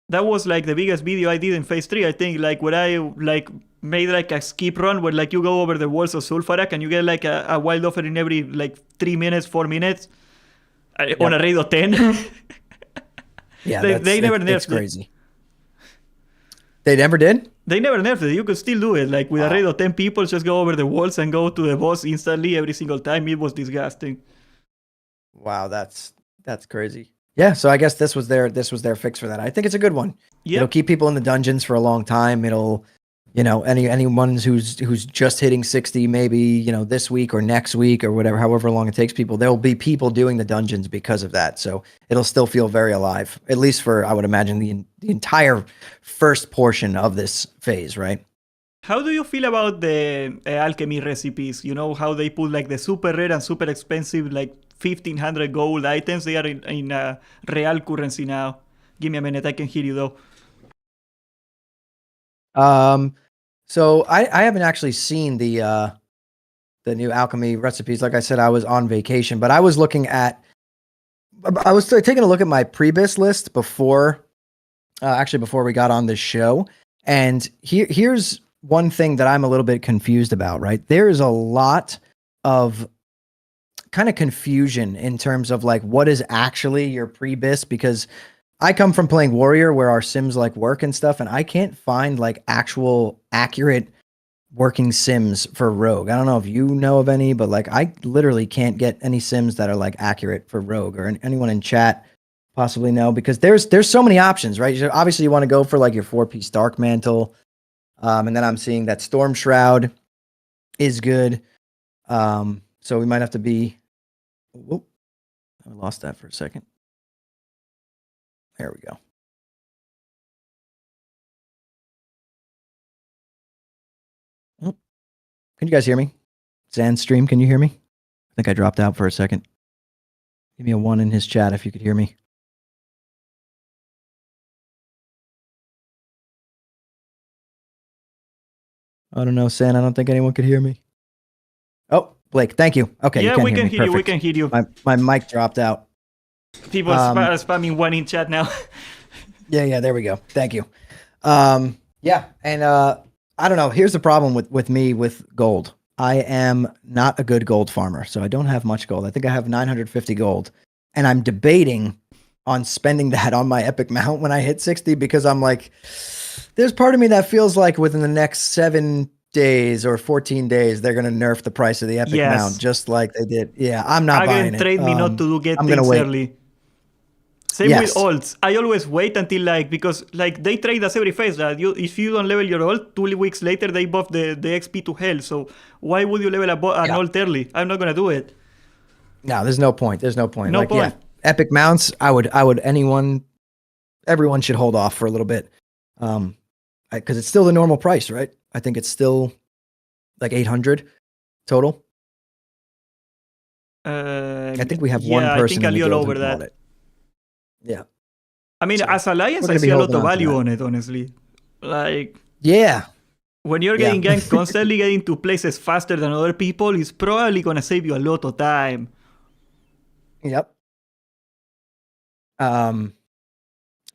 that was like the biggest video I did in phase 3. I think like where I like made like a skip run where like you go over the walls of Sulfurak and you get like a wild offering every like 3 minutes, 4 minutes on a raid of 10. Yeah, they never nerfed it's it. crazy. They never did? They never nerfed it. You could still do it. Like with a raid of 10 people, just go over the walls and go to the boss instantly every single time. It was disgusting. Wow, that's crazy. Yeah, so I guess this was their fix for that. I think it's a good one. Yeah. It'll keep people in the dungeons for a long time. It'll, anyone who's just hitting 60 maybe, this week or next week or whatever, however long it takes people, there'll be people doing the dungeons because of that. So it'll still feel very alive, at least for, I would imagine, the entire first portion of this phase, right? How do you feel about the alchemy recipes? You know how they put like the super rare and super expensive like 1500 gold items? They are in real currency now. Give me a minute, I can hear you though. So I haven't actually seen the new alchemy recipes. Like I said, I was on vacation, but I was taking a look at my pre-bis list before we got on this show. And here's one thing that I'm a little bit confused about, right? There's a lot of kind of confusion in terms of like what is actually your pre-bis, because I come from playing Warrior where our sims like work and stuff, and I can't find like actual accurate working sims for Rogue. I don't know if you know of any, but like I literally can't get any sims that are like accurate for Rogue, or anyone in chat possibly know, because there's so many options, right? Obviously you want to go for like your 4-piece Dark Mantle. And then I'm seeing that Storm Shroud is good. So we might have to be, I lost that for a second. There we go. Can you guys hear me? Zan Stream, can you hear me? I think I dropped out for a second. Give me a 1 in his chat if you could hear me. I don't know, San. I don't think anyone could hear me. Oh, Blake, thank you. Okay, Yeah, you we can hear me. hear you. We Perfect. can hear you. My mic dropped out. People are spamming 1 in chat now. Yeah, there we go. Thank you. Yeah, and I don't know. Here's the problem with me with gold. I am not a good gold farmer, so I don't have much gold. I think I have 950 gold, and I'm debating on spending that on my epic mount when I hit 60, because I'm like, there's part of me that feels like within the next 7 days or 14 days, they're going to nerf the price of the epic mount, just like they did. Yeah, I'm not buying it. Trade me not to get I'm things gonna wait. early. Same with alts. I always wait until like, because like they trade us every phase. That if you don't level your alt, 2 weeks later they buff the XP to hell. So why would you level an alt early? I'm not gonna do it. No, there's no point. There's no point. No like, point. Yeah, epic mounts. Everyone should hold off for a little bit, because it's still the normal price, right? I think it's still like 800 total. I think we have one person. I think a in the little guild over who that. bought it. Yeah. I mean, So, as Alliance, we're I gonna be see a lot holding of on to value that. on it, honestly. Like, Yeah. when you're getting ganked constantly, getting to places faster than other people is probably gonna save you a lot of time. Yep.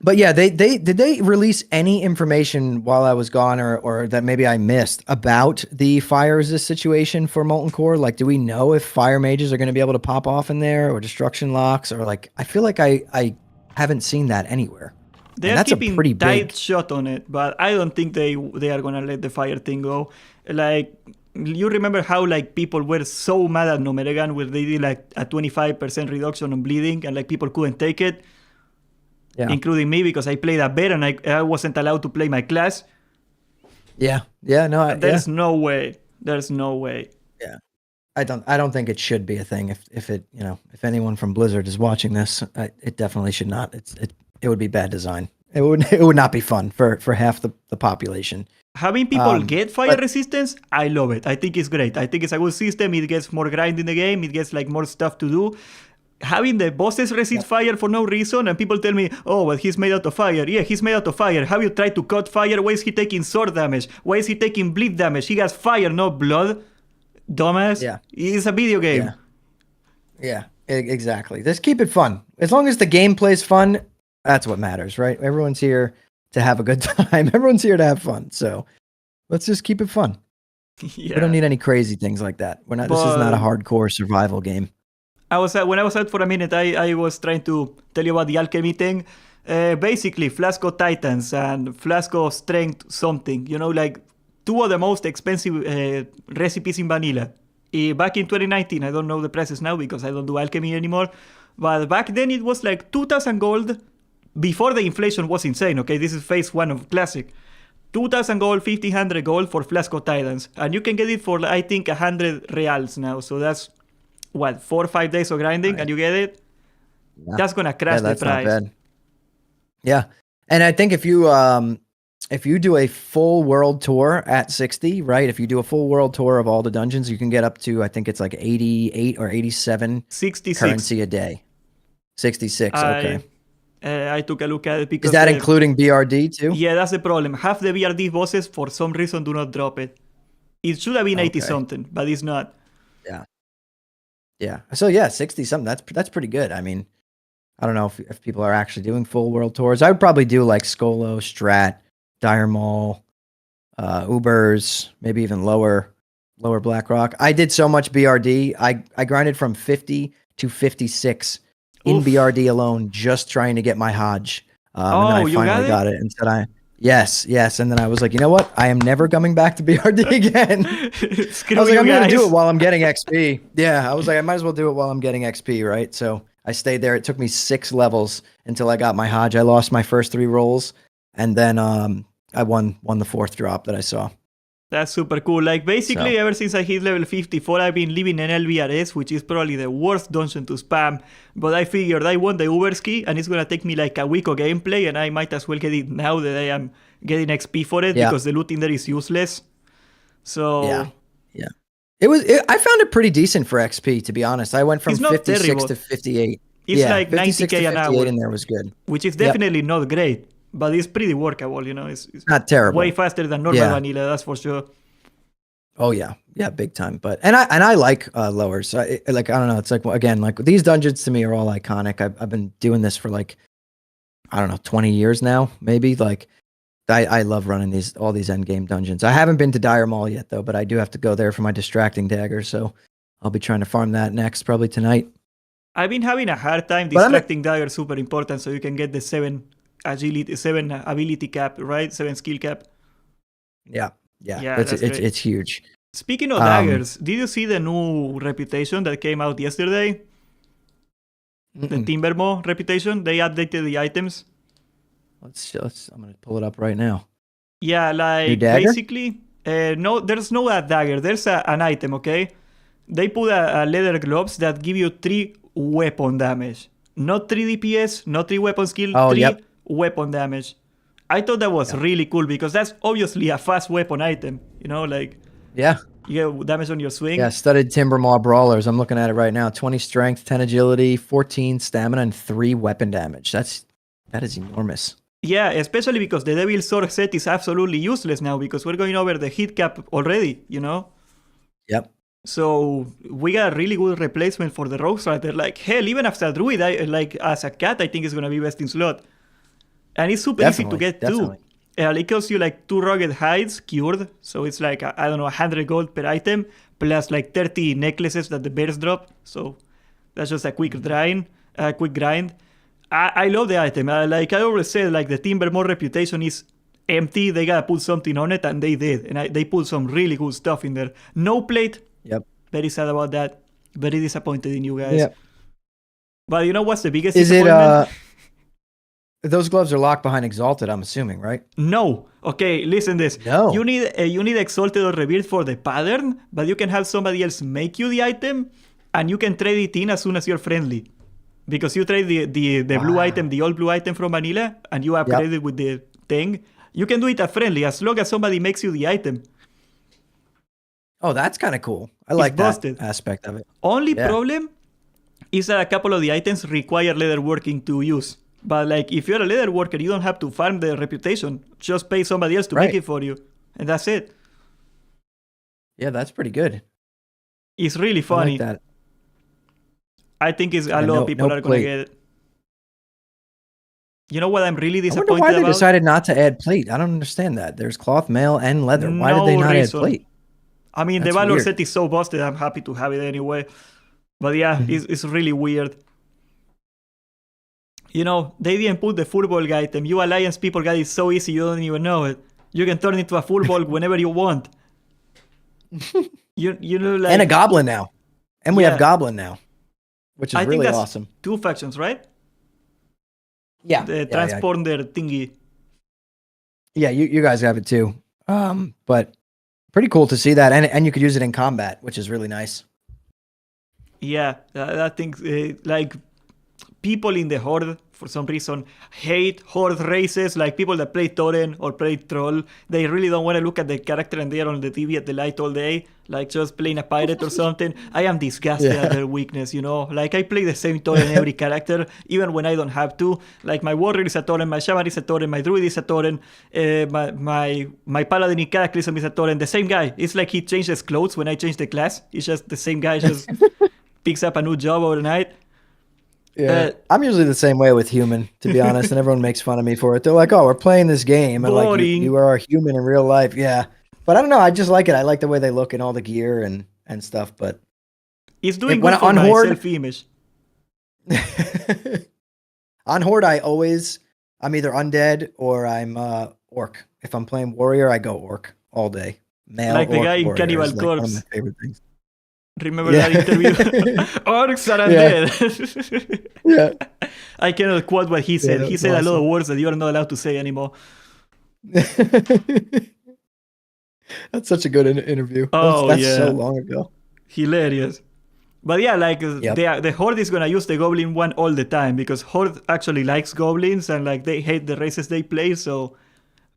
But yeah, did they release any information while I was gone, or that maybe I missed, about the fire resist situation for Molten Core? Like, do we know if fire mages are going to be able to pop off in there, or destruction locks, or like, I feel like I haven't seen that anywhere. They are keeping a tight shot on it, but I don't think they are gonna let the fire thing go. Like, you remember how like people were so mad at Nomeregan where they did like a 25% reduction on bleeding, and like people couldn't take it. Yeah. Including me, because I played a bear and I wasn't allowed to play my class. Yeah. No. There's no way. There's no way. Yeah. I don't think it should be a thing. If it, if anyone from Blizzard is watching this, it definitely should not. It would be bad design. It would not be fun for half the population. Having people get fire But resistance, I love it. I think it's great. I think it's a good system. It gets more grind in the game. It gets like more stuff to do. Having the bosses resist fire for no reason, and people tell me, oh, well, he's made out of fire. Yeah, he's made out of fire. Have you tried to cut fire? Why is he taking sword damage? Why is he taking bleed damage? He has fire, no blood. Dumbass. Yeah. It's a video game. Yeah, exactly. Just keep it fun. As long as the gameplay's fun, that's what matters, right? Everyone's here to have a good time. Everyone's here to have fun. So let's just keep it fun. Yeah. We don't need any crazy things like that. This is not a hardcore survival game. When I was out for a minute, I was trying to tell you about the alchemy thing. Basically, Flasco Titans and Flasco Strength something. Like two of the most expensive recipes in vanilla. Back in 2019, I don't know the prices now because I don't do alchemy anymore. But back then it was like 2,000 gold before the inflation was insane. Okay, this is phase 1 of Classic. 2,000 gold, 1,500 gold for Flasco Titans. And you can get it for, I think, 100 reals now. So that's, 4 or 5 days of grinding, and you get it? Yeah. That's going to crash the price. Not bad. Yeah. And I think if you do a full world tour at 60, right? If you do a full world tour of all the dungeons, you can get up to, I think it's like 88 or 87 66 currency a day. 66, okay. I took a look at it because... Is that including BRD too? Yeah, that's the problem. Half the BRD bosses, for some reason, do not drop it. It should have been 80-something, but it's not. Yeah. Yeah. So yeah, 60-something. That's pretty good. I mean, I don't know if people are actually doing full world tours. I would probably do like Skolo, Strat, Dire Maul, Ubers, maybe even lower Blackrock. I did so much BRD. I grinded from 50 to 56 in BRD alone, just trying to get my Hodge. And then I finally got it. And said yes. And then I was like, you know what? I am never coming back to BRD again. I was like, I'm going to do it while I'm getting XP. Yeah, I was like, I might as well do it while I'm getting XP, right? So I stayed there. It took me 6 levels until I got my Hodge. I lost my first 3 rolls, and then I won the 4th drop that I saw. That's super cool. Like, basically, ever since I hit level 54, I've been living in LVRS, which is probably the worst dungeon to spam. But I figured I want the Uber ski, and it's going to take me like a week of gameplay, and I might as well get it now that I am getting XP for it, because the looting there is useless. So... Yeah. I found it pretty decent for XP, to be honest. I went from 56 to 58. It's like 90k an hour. In there was good. Which is definitely not great. But it's pretty workable, It's not terrible. Way faster than normal vanilla, that's for sure. Oh yeah, big time. But and I like lowers. I don't know. It's like, again, like these dungeons to me are all iconic. I've been doing this for like, I don't know, 20 years now, maybe. Like I love running all these endgame dungeons. I haven't been to Dire Maul yet though, but I do have to go there for my distracting dagger. So I'll be trying to farm that next, probably tonight. I've been having a hard time. Distracting dagger is super important, so you can get the 7 agility, 7 ability cap, right? 7 skill cap. Yeah. It's huge. Speaking of daggers, did you see the new reputation that came out yesterday? The Timbermo reputation. They updated the items. I'm gonna pull it up right now. Yeah, like basically, no, there's no dagger. There's an item, okay? They put a leather gloves that give you 3 weapon damage, not 3 DPS, not 3 weapon skill, 3 weapon damage. I thought that was really cool because that's obviously a fast weapon item, like you get damage on your swing. Yeah, studded Timbermaw brawlers. I'm looking at it right now. 20 strength, 10 agility, 14 stamina, and 3 weapon damage. That is enormous. Yeah, especially because the Devil Sword set is absolutely useless now because we're going over the hit cap already, Yep. So we got a really good replacement for the Rogue Strider. Like, hell, even after Druid, as a cat, I think it's going to be best in slot. And it's super easy to get too. It costs you like 2 rugged hides cured. So it's like, 100 gold per item, plus like 30 necklaces that the bears drop. So that's just a quick grind. I love the item. Like I always said, like the Timbermore reputation is empty. They gotta put something on it, and they did. And they put some really good stuff in there. No plate. Yep. Very sad about that. Very disappointed in you guys. Yep. But you know what's the biggest disappointment? Those gloves are locked behind Exalted, I'm assuming, right? No. Okay, listen this. No. You need Exalted or Rebirth for the pattern, but you can have somebody else make you the item, and you can trade it in as soon as you're friendly. Because you trade the blue item, the old blue item from Vanilla, and you upgrade it with the thing. You can do it at friendly as long as somebody makes you the item. Oh, that's kind of cool. I like that aspect of it. Only problem is that a couple of the items require leatherworking to use. But like, if you're a leather worker, you don't have to farm the reputation. Just pay somebody else to make it for you, and that's it. Yeah, that's pretty good. It's really funny. I like that. I think a lot of people are going to get it. You know what I'm really disappointed about? I wonder why they decided not to add plate. I don't understand that. There's cloth, mail, and leather. Why did they not add plate? I mean, the Valor set is so busted, I'm happy to have it anyway. But yeah, it's really weird. You know, they didn't put the football item. You Alliance people got it so easy you don't even know it. You can turn it into a football whenever you want. You know, like, and a goblin now. And we have goblin now. Which is really awesome. 2 factions, right? Yeah. The transponder thingy. Yeah, you guys have it too. But pretty cool to see that. And you could use it in combat, which is really nice. Yeah, I think like people in the Horde, for some reason, hate Horde races, like people that play Tauren or play Troll. They really don't want to look at the character and they're on the TV at the light all day, like just playing a pirate or something. I am disgusted at their weakness, you know? Like, I play the same Tauren every character, even when I don't have to. Like, my Warrior is a Tauren, my Shaman is a Tauren, my Druid is a Tauren, my Paladin in Cataclysm is a Tauren. The same guy. It's like he changes clothes when I change the class. It's just the same guy, just picks up a new job overnight. Yeah, I'm usually the same way with human, to be honest, and everyone makes fun of me for it. They're like, "Oh, we're playing this game," and like, you are a human in real life, yeah. But I don't know, I just like it. I like the way they look and all the gear and stuff. But it's doing good for my self-image. On Horde, I'm either undead or I'm orc. If I'm playing warrior, I go orc all day. Male like the guy in Cannibal Corpse. One of my favorite things. Remember that interview? Orcs are undead. Yeah. I cannot quote what he said. He said a lot of words that you are not allowed to say anymore. That's such a good interview. That's so long ago. Hilarious. But yeah, like the Horde is going to use the Goblin one all the time because Horde actually likes Goblins and like they hate the races they play. So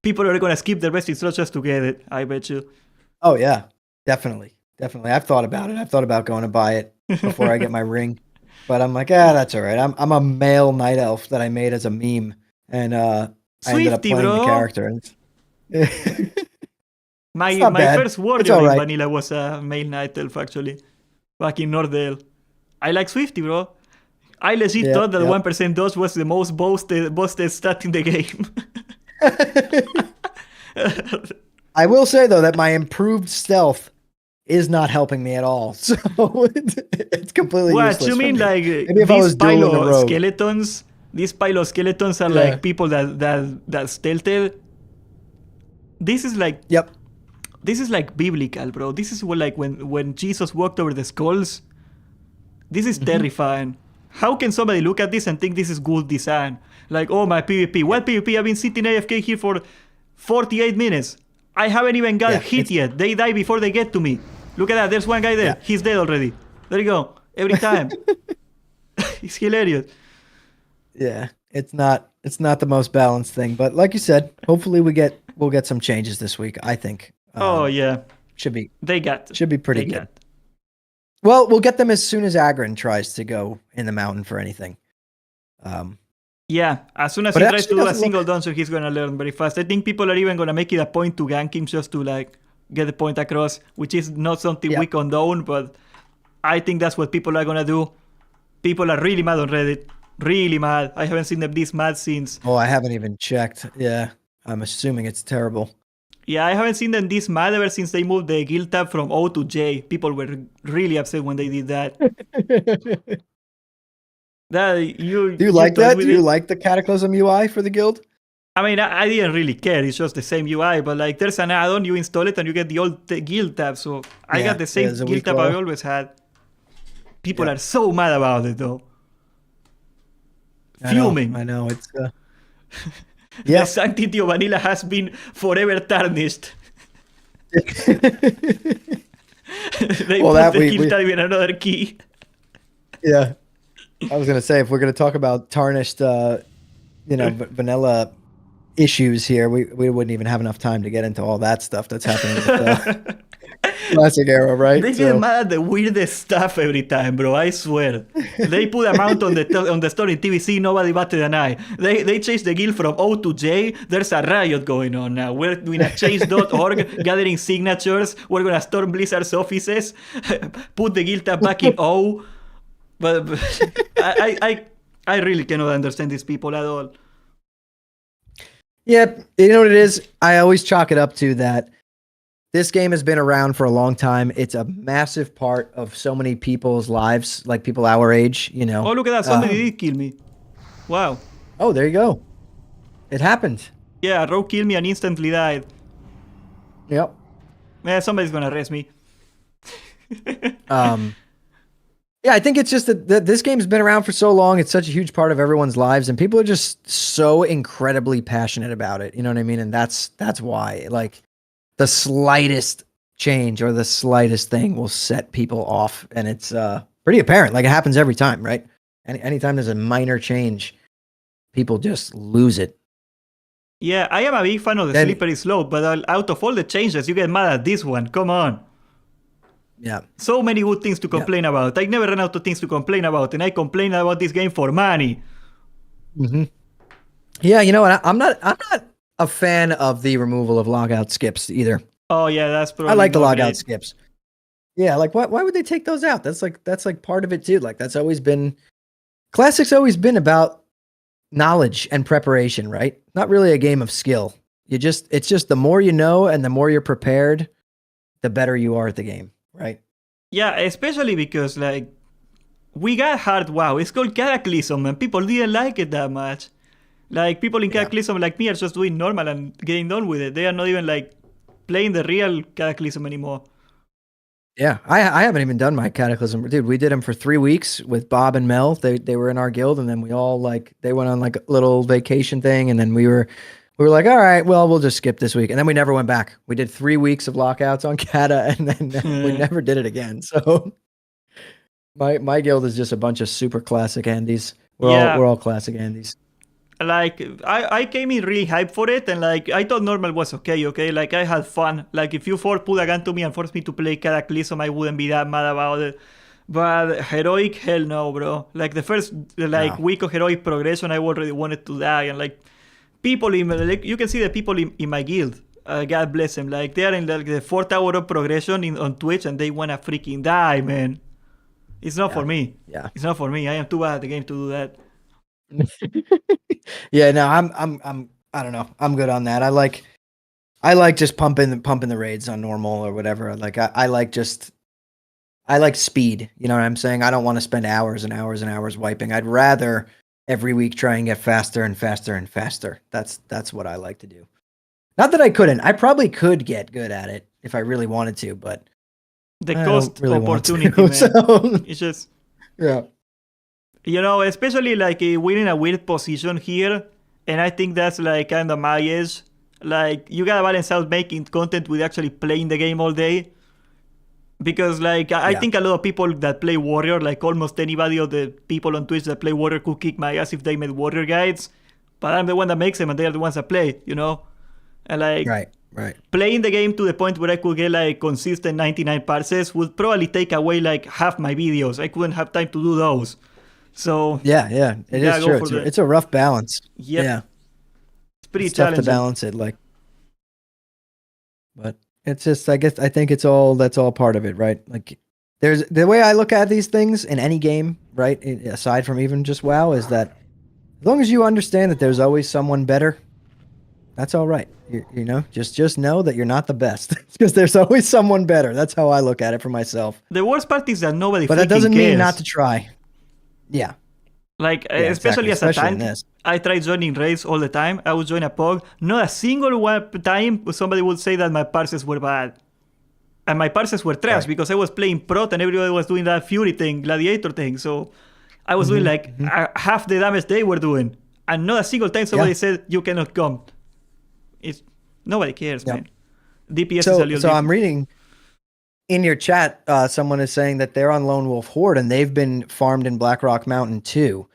people are going to skip the rest just to get it, I bet you. Oh, yeah. Definitely. I've thought about it. I've thought about going to buy it before I get my ring. But I'm like, that's all right. I'm a male night elf that I made as a meme. And I ended up playing the character. My first warrior in Vanilla was a male night elf, actually. Back in Nordale. I like Swifty, bro. I legit thought that 1% dodge was the most boosted stat in the game. I will say, though, that my improved stealth is not helping me at all. So it's completely useless. What you mean, like these pile of skeletons are like people that stealthed? This is like this is like biblical, bro. This is what, like when Jesus walked over the skulls. This is terrifying. How can somebody look at this and think this is good design? Like, oh, my PvP. What PvP? I've been sitting AFK here for 48 minutes. I haven't even got hit yet. They die before they get to me. Look at that. There's one guy there. Yeah. He's dead already. There you go. Every time. It's hilarious. Yeah. It's not the most balanced thing, but like you said, hopefully we'll get some changes this week, I think. Should be pretty good. Well, we'll get them as soon as Agron tries to go in the mountain for anything. Yeah, as soon as he tries to do a single dungeon, he's going to learn very fast. I think people are even going to make it a point to gank him just to like get the point across, which is not something we condone, but I think that's what people are going to do. People are really mad on Reddit. Really mad. I haven't seen them this mad since... Oh, I haven't even checked. Yeah, I'm assuming it's terrible. Yeah, I haven't seen them this mad ever since they moved the guild tab from O to J. People were really upset when they did that. Do you like that? Do you like the Cataclysm UI for the guild? I mean, I didn't really care. It's just the same UI, but like there's an add-on, you install it and you get the old guild tab. So I got the same guild tab I always had. People are so mad about it though. Fuming. I know. Yeah. The sanctity of vanilla has been forever tarnished. They Well, put that the we kill time in another key. yeah. I was gonna say if we're gonna talk about tarnished, vanilla issues here, we wouldn't even have enough time to get into all that stuff that's happening with classic era, right? They get So mad at the weirdest stuff every time, bro. I swear. They put a mount on the store in TVC. Nobody batted an eye. They changed the guild from O to J. There's a riot going on now. We're doing a change.org, gathering signatures. We're gonna storm Blizzard's offices, put the guild tab back in O. But I really cannot understand these people at all. yeah, you know what it is? I always chalk it up to that. This game has been around for a long time. It's a massive part of so many people's lives, like people our age, you know. Oh, look at that. Somebody did kill me. Wow. Oh, there you go. It happened. Yeah, Rogue killed me and instantly died. Yep. Man, somebody's gonna arrest me. Yeah, I think it's just that this game's been around for so long. It's such a huge part of everyone's lives, and people are just so incredibly passionate about it. You know what I mean? And that's why, like, the slightest change or the slightest thing will set people off, and it's pretty apparent. Like, it happens every time, right? Anytime there's a minor change, people just lose it. Yeah, I am a big fan of the slippery slope, but out of all the changes, you get mad at this one. Come on. Yeah. So many good things to complain about. I never run out of things to complain about, and I complain about this game for money. Mm-hmm. Yeah, you know what? I'm not a fan of the removal of logout skips either. Oh yeah, that's probably. I like the logout great. skips. Yeah, like why would they take those out? That's like part of it too. Like that's always been Classic's always been about knowledge and preparation, right? Not really a game of skill. It's just the more you know and the more you're prepared, the better you are at the game, right? Yeah, especially because like we got hard WoW. It's called Cataclysm, and people didn't like it that much. Like people in Cataclysm like me are just doing normal and getting done with it. They are not even like playing the real Cataclysm anymore. Yeah, I haven't even done my Cataclysm. Dude, we did them for 3 weeks with Bob and Mel. They were in our guild, and then we all they went on like a little vacation thing, and then we were like, all right, well, we'll just skip this week. And then we never went back. We did 3 weeks of lockouts on Cata, and then we never did it again. So my guild is just a bunch of super classic Andes. We're all classic Andes. Like I came in really hyped for it, and like I thought normal was okay. Like I had fun. Like if you put a gun to me and force me to play Cataclysm, I wouldn't be that mad about it. But heroic, hell no, bro. Like the first week of heroic progression, I already wanted to die, and like people you can see the people in my guild. God bless them. Like they are in like the 4th hour of progression on Twitch, and they wanna freaking die, man. It's not for me. Yeah, it's not for me. I am too bad at the game to do that. Yeah, no, I don't know. I'm good on that. I like just pumping the raids on normal or whatever. Like I like speed. You know what I'm saying? I don't want to spend hours and hours and hours wiping. I'd rather every week try and get faster and faster and faster. That's what I like to do. Not that I couldn't. I probably could get good at it if I really wanted to, but the cost really opportunity, to, man. So. It's just Yeah. You know, especially like we're in a weird position here, and I think that's like kind of my edge. Like you gotta balance out making content with actually playing the game all day. Because like I think a lot of people that play Warrior, like almost anybody of the people on Twitch that play Warrior could kick my ass if they made Warrior guides. But I'm the one that makes them, and they are the ones that play, you know? And like right. Playing the game to the point where I could get like consistent 99 parses would probably take away like half my videos. I couldn't have time to do those. So yeah, it is true. It's a rough balance. Yep. Yeah, it's pretty challenging. Tough to balance it, like. But it's just, I think that's all part of it, right? Like, there's the way I look at these things in any game, right? Aside from even just WoW, is that as long as you understand that there's always someone better, that's all right. You know, just know that you're not the best because there's always someone better. That's how I look at it for myself. The worst part is that nobody. But that doesn't mean not to try. Yeah. Like, especially as a tank, I try joining raids all the time. I would join a POG. Not a single time somebody would say that my parses were bad. And my parses were trash because I was playing Prot and everybody was doing that Fury thing, Gladiator thing. So I was doing like half the damage they were doing. And not a single time somebody said you cannot come. It's nobody cares, man. DPS is a little So I'm different. reading in your chat, someone is saying that they're on Lone Wolf Horde and they've been farmed in Blackrock Mountain too.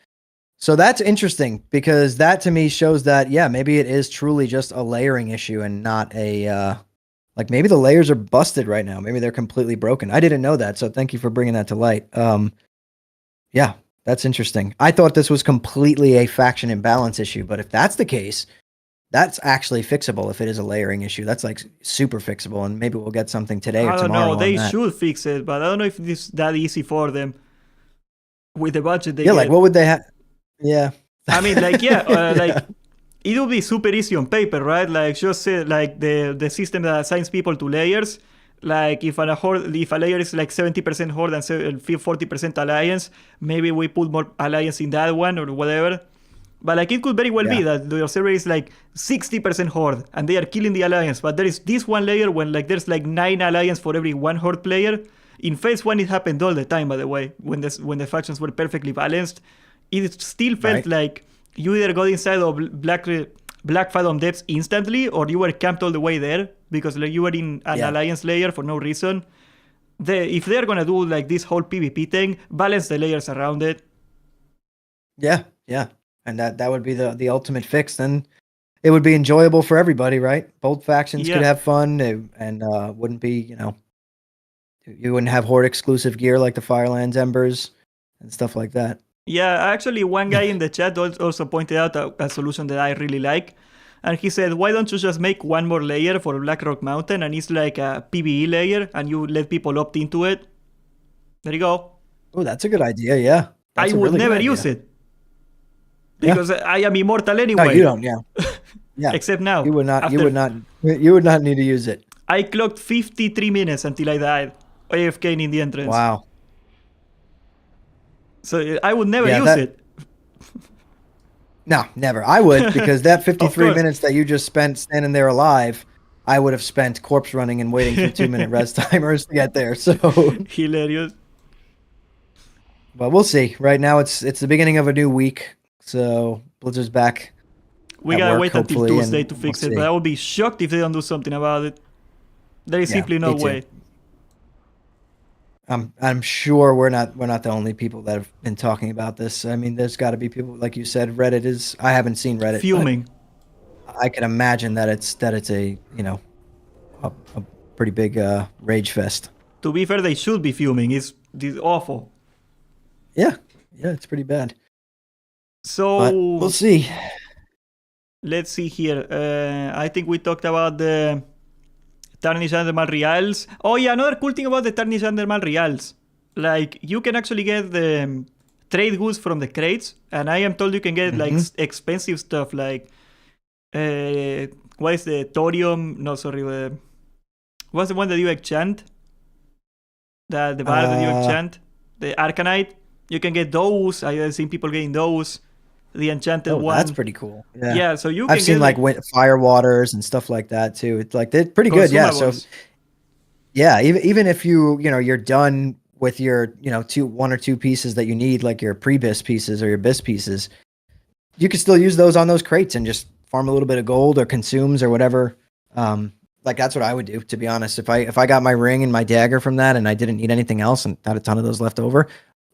So that's interesting because that to me shows that, yeah, maybe it is truly just a layering issue and not a, like maybe the layers are busted right now. Maybe they're completely broken. I didn't know that. So thank you for bringing that to light. Yeah, that's interesting. I thought this was completely a faction imbalance issue, but if that's the case, that's actually fixable. If it is a layering issue, that's like super fixable. And maybe we'll get something today or I don't tomorrow know. on They that. should fix it, but I don't know if it's that easy for them with the budget they Yeah, get. like what would they have? Yeah. I mean, like, yeah, like it would be super easy on paper, right? Like just say like the system that assigns people to layers. Like if if a layer is like 70% horde and 40% alliance, maybe we put more alliance in that one or whatever. But like it could very well be that your server is like 60% horde and they are killing the alliance, but there is this one layer when like there's like 9 alliance for every 1 horde player. In phase 1 it happened all the time, by the way, when the factions were perfectly balanced. It still felt like you either got inside of Black Fathom depths instantly or you were camped all the way there because like you were in an alliance layer for no reason. If they're gonna do like this whole PvP thing, balance the layers around it. Yeah. And that would be the ultimate fix. Then it would be enjoyable for everybody, right? Both factions could have fun and wouldn't be, you wouldn't have horde exclusive gear like the Firelands Embers and stuff like that. Yeah, actually, one guy in the chat also pointed out a solution that I really like. And he said, why don't you just make one more layer for Blackrock Mountain and it's like a PvE layer and you let people opt into it? There you go. Oh, that's a good idea, yeah. I would never use it. Because I am immortal anyway. No, you don't, yeah. Except now. You would not need to use it. I clocked 53 minutes until I died. AFK in the entrance. Wow. So I would never use it. No, never. I would, because that 53 minutes that you just spent standing there alive, I would have spent corpse running and waiting for 2-minute rest timers to get there. So hilarious. But we'll see. Right now it's the beginning of a new week. So Blizzard's back. We gotta wait until Tuesday to fix it, but I would be shocked if they don't do something about it. There is simply no way. I'm sure we're not the only people that have been talking about this. I mean, there's got to be people, like you said. Reddit is. I haven't seen Reddit. Fuming. I can imagine that it's a a pretty big rage fest. To be fair, they should be fuming. It's awful. Yeah, it's pretty bad. So but we'll see. Let's see here. I think we talked about the Tarnished Undermal Reals. Oh yeah, another cool thing about the Tarnished Undermal Reals. Like, you can actually get the trade goods from the crates. And I am told you can get like expensive stuff like... what is the thorium? No, sorry. What's the one that you enchant? The bar that you enchant? The Arcanite. You can get those. I've seen people getting those. The enchanted one. That's pretty cool. Yeah, so you can I've seen like fire waters and stuff like that too. It's like they're pretty good. Yeah. So yeah, even if you're done with your 1 or 2 pieces that you need, like your pre-bis pieces or your bis pieces, you can still use those on those crates and just farm a little bit of gold or consumes or whatever. Like that's what I would do, to be honest. If I got my ring and my dagger from that and I didn't need anything else and had a ton of those left over.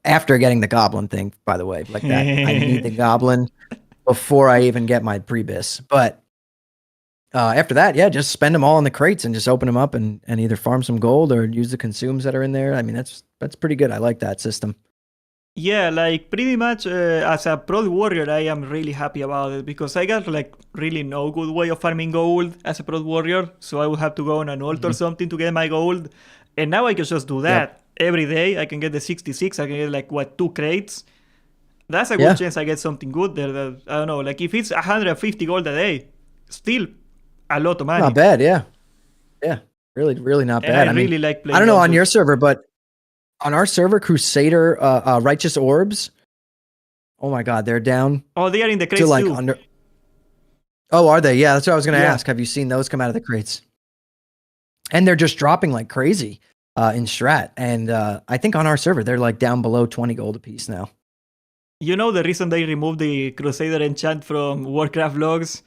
After getting the goblin thing, by the way, like that, I need the goblin before I even get my pre-bis. But after that, just spend them all in the crates and just open them up and either farm some gold or use the consumes that are in there. I mean, that's pretty good. I like that system. Yeah, like pretty much as a pro warrior, I am really happy about it because I got like really no good way of farming gold as a pro warrior. So I would have to go on an altar or something to get my gold. And now I can just do that. Yep. Every day I can get the 66. I can get like 2 crates. That's a good chance I get something good there. That, I don't know, like if it's 150 gold a day, still a lot of money. Not bad, yeah. Really, really not bad. I really like playing. I don't know on your server, but on our server, Crusader Righteous Orbs. Oh my God, they're down. Oh, they are in the crates too. Oh, are they? Yeah, that's what I was going to ask. Have you seen those come out of the crates? And they're just dropping like crazy. In strat, and I think on our server they're like down below 20 gold a piece now. You know the reason they removed the Crusader enchant from Warcraft logs?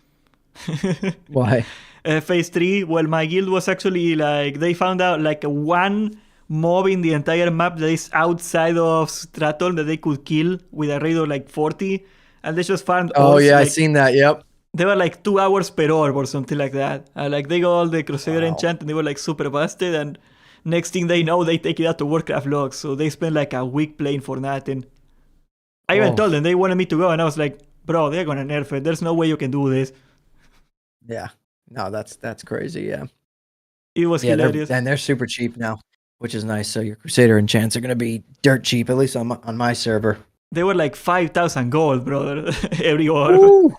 Why? Phase 3, well, my guild was actually like, they found out like one mob in the entire map that is outside of Stratton that they could kill with a rate of like 40. And they just found Oh orbs yeah, I like, seen that. Yep. they were like 2 hours per orb or something like that. Like they got all the Crusader Wow. enchant and they were like super busted. And next thing they know, they take it out to Warcraft logs. So they spent like a week playing for nothing. I even Oh told them they wanted me to go, and I was like, bro, they're gonna nerf it. There's no way you can do this. yeah. No, that's crazy. Yeah. It was Yeah, hilarious. they're super cheap now, which is nice. So your Crusader enchants are gonna be dirt cheap, at least on my server. They were like 5,000 gold, brother, every orb Ooh.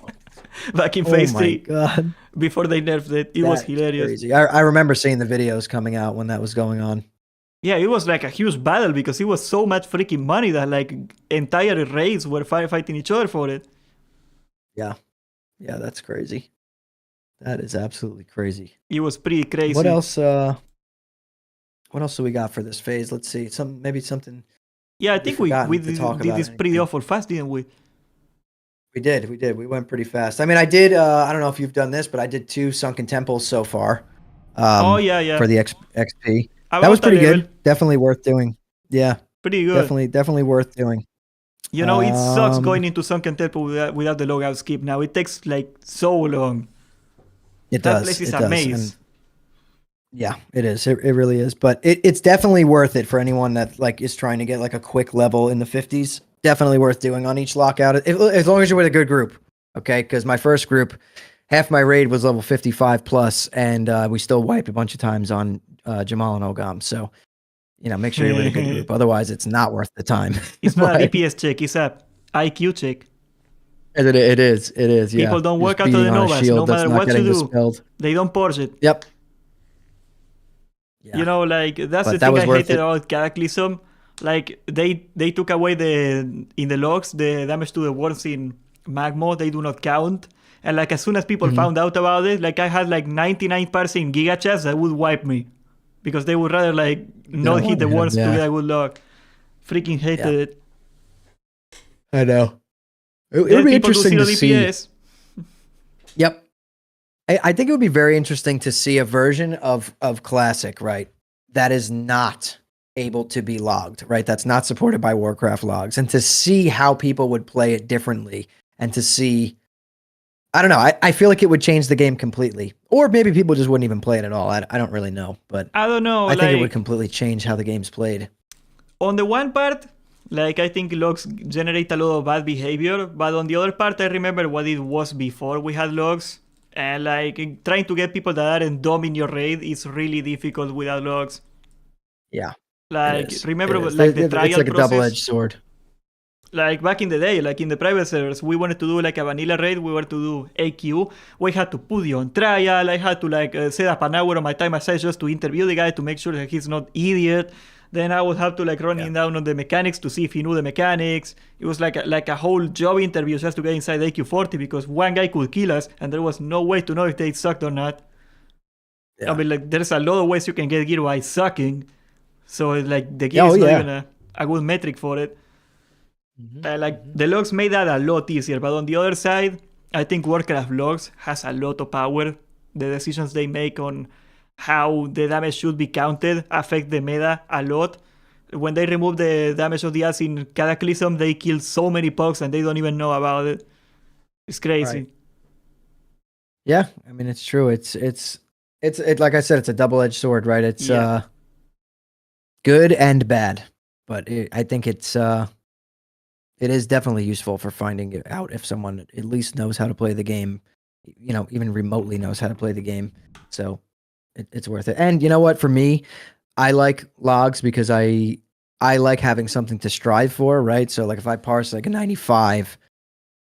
back in Oh phase my 3 god. before they nerfed it. It was That is hilarious. crazy. I remember seeing the videos coming out when that was going on. Yeah, it was like a huge battle because it was so much freaking money that like entire raids were firefighting each other for it. Yeah. Yeah, that's crazy. That is absolutely crazy. It was pretty crazy. What else do we got for this phase? Let's see. Maybe something Yeah, I we've think we forgotten to did, talk did about this pretty anything. awful fast, didn't we? We did. We went pretty fast. I mean, I did. I don't know if you've done this, but I did 2 sunken temples so far. Oh, yeah. For the XP. I That was got that pretty level. good. Definitely worth doing. Yeah, Pretty good. definitely worth doing. You know, it sucks Um, going into Sunken Temple without the logout skip now. It takes like so long. It That does. place is It a does. maze. And yeah, it is. It really is. But it's definitely worth it for anyone that like is trying to get like a quick level in the 50s. Definitely worth doing on each lockout, as long as you're with a good group. Okay, because my first group, half my raid was level 55 plus, and we still wiped a bunch of times on Jamal and Ogam. So, make sure you're with a good group. Otherwise, it's not worth the time. It's not But a DPS check, it's a IQ check. it is. Yeah. People don't Just work out of beating the on a Novas, shield no that's matter not what you getting do. dispelled. They don't purge it. Yep. Yeah. You know, like that's But the that thing was I worth hated it. about Cataclysm. Like they took away in the logs the damage to the worms in Magmo. They do not count. And like as soon as people Mhm. found out about it, like I had like 99% Giga chests that would wipe me. Because they would rather like not hit the worms to get a good log. Freaking hated it. I know. It Then would be people do interesting zero to see. DPS. Yep. I think it would be very interesting to see a version of Classic, right? That is not able to be logged, right? That's not supported by Warcraft logs. And to see how people would play it differently and to see, I don't know. I feel like it would change the game completely. Or maybe people just wouldn't even play it at all. I don't really know. But I don't know. I think it would like completely change how the game's played. on the one part, like I think logs generate a lot of bad behavior. But on the other part, I remember what it was before we had logs. And like trying to get people that aren't dumb in your raid is really difficult without logs. Yeah. Like remember It is. like the It's trial like a process? double-edged sword. Like back in the day, like in the private servers, we wanted to do like a vanilla raid, we were to do AQ. We had to put you on trial. I had to like set up an hour of my time aside just to interview the guy to make sure that he's not idiot. Then I would have to like run him down on the mechanics to see if he knew the mechanics. It was like a whole job interview just to get inside AQ40 because one guy could kill us and there was no way to know if they sucked or not. Yeah. I mean, like there's a lot of ways you can get gear by sucking. So like the gear is not even a good metric for it. Like the logs made that a lot easier, but on the other side, I think Warcraft logs has a lot of power. The decisions they make on how the damage should be counted affect the meta a lot. When they remove the damage of the ads in Cataclysm, they kill so many pugs and they don't even know about it. It's crazy. Right. Yeah, I mean it's true. It's like I said, it's a double-edged sword, right? It's good and bad, but I think it is definitely useful for finding it out if someone at least knows how to play the game, even remotely knows how to play the game. So it's worth it. And you know what? For me, I like logs because I like having something to strive for, right? So like if I parse like a 95,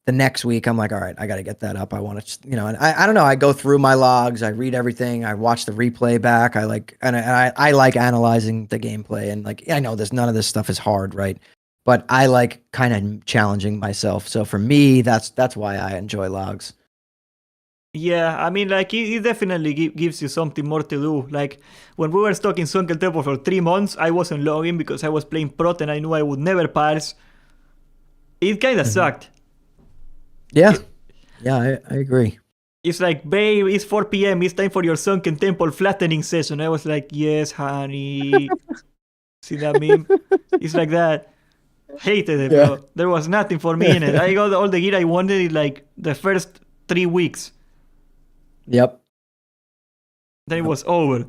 the next week I'm like, all right, I got to get that up. I want to, and I don't know. I go through my logs, I read everything, I watch the replay back. I like analyzing the gameplay, and like I know none of this stuff is hard, right? But I like kind of challenging myself. So for me, that's why I enjoy logs. Yeah, I mean, like, it definitely gives you something more to do. Like, when we were stuck in Sunken Temple for 3 months, I wasn't logging because I was playing Prot and I knew I would never parse. it kind of Mhm. sucked. Yeah. Yeah, I agree. It's like, babe, it's 4 p.m. It's time for your sunken temple flattening session. I was like, yes, honey. See that meme? It's like that. Hated it, Yeah. bro. There was nothing for me in it. I got all the gear I wanted in like the first 3 weeks. Yep. Then it Yep. was over.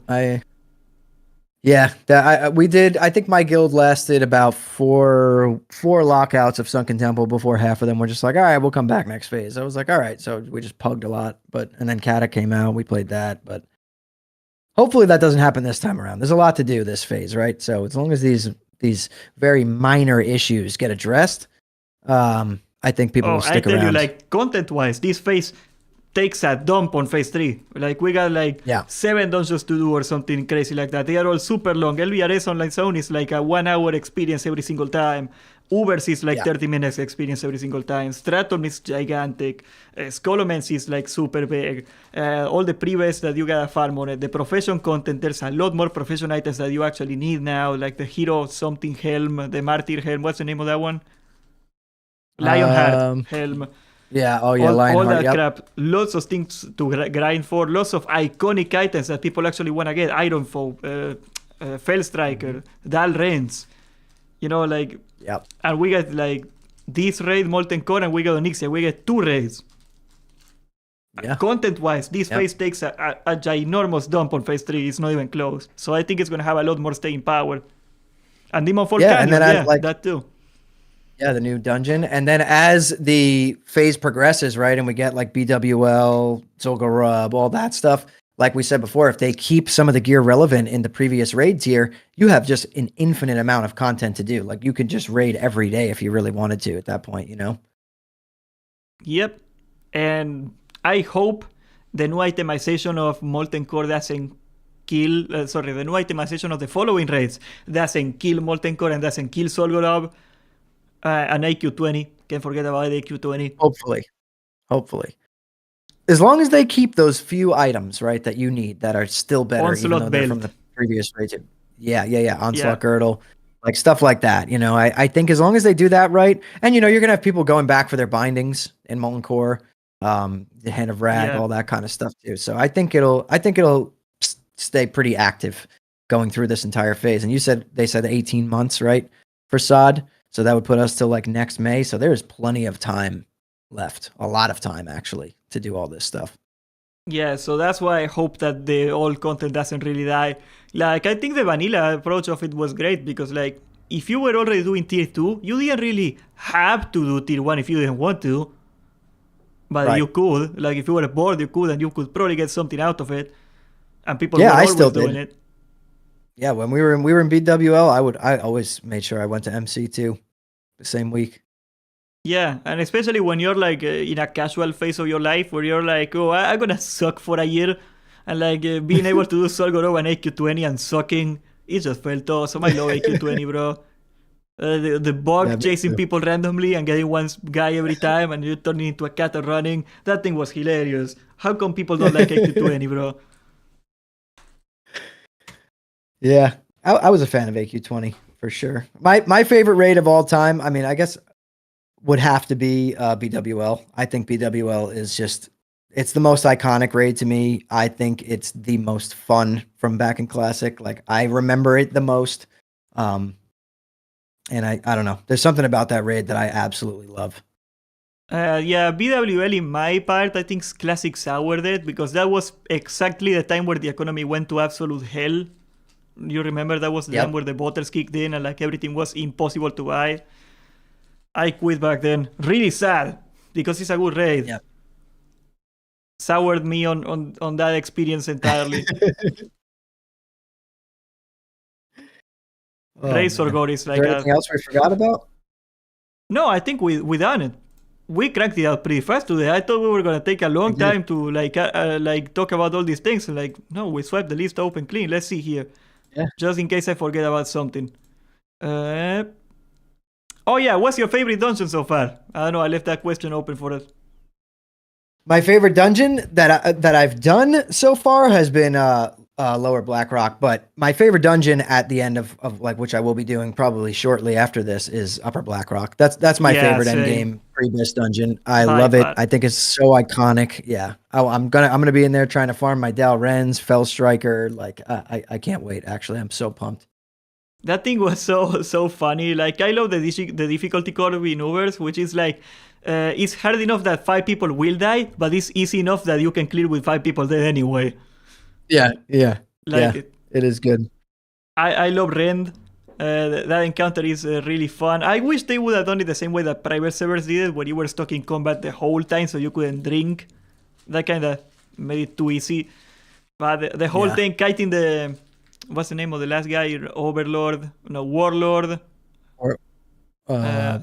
We did. I think my guild lasted about four lockouts of Sunken Temple before half of them were just like, all right, we'll come back next phase. I was like, all right, so we just pugged a lot, and then Kata came out, we played that, but hopefully that doesn't happen this time around. There's a lot to do this phase, right? So as long as these very minor issues get addressed, I think people will stick around. I tell you, like content-wise, this phase takes a dump on phase 3. Like we got like 7 dungeons to do or something crazy like that. They are all super long. LVRS Online Zone is like a 1 hour experience every single time. Ubers is like 30 minutes experience every single time. Stratum is gigantic. Scholomance is like super big. All the pre-base that you gotta farm on it. The profession content, there's a lot more profession items that you actually need now. Like the hero something helm, the martyr helm. What's the name of that one? Lionheart helm. Yeah, Lionheart. All that yep. crap. Lots of things to grind for. Lots of iconic items that people actually want to get. Iron Foe, Fell Striker, Dal Rens. You know, like... Yep. And we got like this raid, Molten Core, and we got Onyxia. We get 2 raids. Yeah. Content-wise, this phase takes a ginormous dump on phase 3. It's not even close. So I think it's going to have a lot more staying power. And Demonfall Canyon, and then that too. Yeah, the new dungeon. And then as the phase progresses, right, and we get like BWL, Zolgarub, all that stuff, like we said before, if they keep some of the gear relevant in the previous raid tier, you have just an infinite amount of content to do. Like you could just raid every day if you really wanted to at that point, you know? Yep. And I hope the new itemization of Molten Core doesn't kill, the new itemization of the following raids doesn't kill Molten Core and doesn't kill Solgorob. An AQ20. Can't forget about the AQ20. Hopefully. As long as they keep those few items, right, that you need that are still better, Onslaught even though they're belt from the previous raid. Yeah. Onslaught girdle. Like stuff like that. You know, I think as long as they do that right, and you know, you're gonna have people going back for their bindings in Molten Core, the Hand of Rag, all that kind of stuff too. So I think it'll stay pretty active going through this entire phase. And they said 18 months, right, for SoD. So that would put us till like next May. So there's plenty of time left. A lot of time, actually, to do all this stuff. Yeah, so that's why I hope that the old content doesn't really die. Like, I think the vanilla approach of it was great because, like, if you were already doing tier 2, you didn't really have to do tier 1 if you didn't want to. But you could. Like, if you were bored, you could, and you could probably get something out of it. And people were always doing it. Yeah, when we were in BWL, I always made sure I went to MC too. The same week. Yeah, and especially when you're like in a casual phase of your life where you're like, oh, I'm gonna suck for a year, and like being able to do Solgoro and AQ20 and sucking, it just felt awesome. I love AQ20, bro. The bug chasing people randomly and getting one guy every time and you turning into a cat running, that thing was hilarious. How come people don't like AQ20, bro? Yeah, I was a fan of AQ20. For sure. My favorite raid of all time, I mean, I guess would have to be BWL. I think BWL is it's the most iconic raid to me. I think it's the most fun from back in Classic. Like I remember it the most. And I don't know. There's something about that raid that I absolutely love. Yeah, BWL in my part, I think Classic soured it because that was exactly the time where the economy went to absolute hell. You remember that was the time where the bottles kicked in and like everything was impossible to buy. I quit back then. Really sad because it's a good raid. Yep. Soured me on that experience entirely. Razor God is like anything else we forgot about? No, I think we done it. We cracked it out pretty fast today. I thought we were gonna take a long time to like talk about all these things. Like, no, we swiped the list open clean. Let's see here. Yeah. Just in case I forget about something. Oh yeah, what's your favorite dungeon so far? I don't know, I left that question open for us. My favorite dungeon that I've done so far has been Lower Blackrock. But my favorite dungeon at the end of like which I will be doing probably shortly after this is Upper Blackrock. That's my Yeah, favorite end same. game pre-miss dungeon. I By love it. far. I think it's so iconic. Yeah. I'm gonna be in there trying to farm my Dal Rens, Fell Striker. Like I can't wait. Actually, I'm so pumped. That thing was so funny. Like I love the difficulty curve in Ubers, which is like it's hard enough that 5 people will die, but it's easy enough that you can clear with 5 people dead anyway. Yeah, yeah, yeah. Like It is good. I love Rend. That encounter is really fun. I wish they would have done it the same way that private servers did it, where you were stuck in combat the whole time, so you couldn't drink. That kind of made it too easy. But the whole Yeah. thing, kiting the what's the name of the last guy? Overlord, no, Warlord. Or Uh,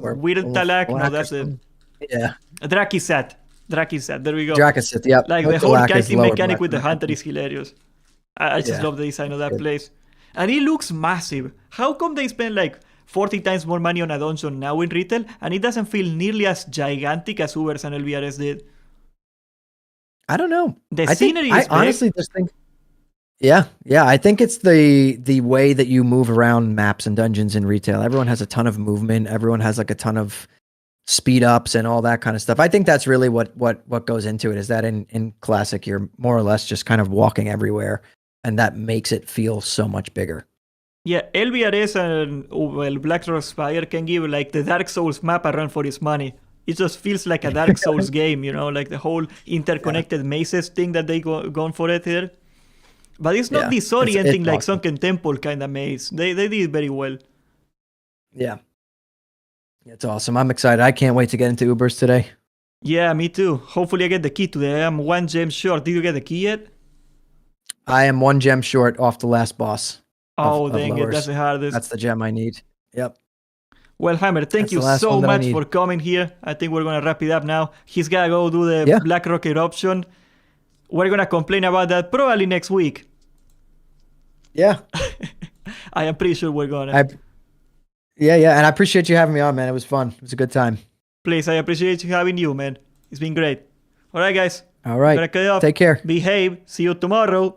or Weird Talak. No, Black or that's the something. Yeah. Drakisat. Drakisat. There we go. Dracosith, yep. Like the whole Black is kiting lower mechanic Black with the Rock. hunter is hilarious. I just Yeah, love the design of it's that good. place. And it looks massive. How come they spend like 40 times more money on a dungeon now in retail and it doesn't feel nearly as gigantic as Ubers and LVRS did? I don't know. The I think scenery I is big. honestly just think yeah, yeah. I think it's the way that you move around maps and dungeons in retail. Everyone has a ton of movement. Everyone has like a ton of speed ups and all that kind of stuff. I think that's really what goes into it. Is that in classic you're more or less just kind of walking everywhere, and that makes it feel so much bigger. Yeah, LVRS and well, Blackrock Spire can give like the Dark Souls map a run for its money. It just feels like a Dark Souls game, you know, like the whole interconnected mazes thing that they gone for it here. But it's not Yeah, disorienting it's like awesome. Sunken Temple kind of maze. They did it very well. Yeah, it's awesome. I'm excited. I can't wait to get into Ubers today. Yeah, me too. Hopefully I get the key today. I'm 1 gem short. Did you get the key yet? I am 1 gem short off the last boss. Oh, Of dang it. lowers. That's the hardest. That's the gem I need. Yep. Well, Hammer, thank That's you the last so one that I much need. for coming here. I think we're going to wrap it up now. He's got to go do the Yeah. Blackrock eruption. We're going to complain about that probably next week. Yeah. I am pretty sure we're going to. Yeah. And I appreciate you having me on, man. It was fun. It was a good time. Please, I appreciate you having you, man. It's been great. All right, guys. All right. Gonna cut it off. Take care. Behave. See you tomorrow.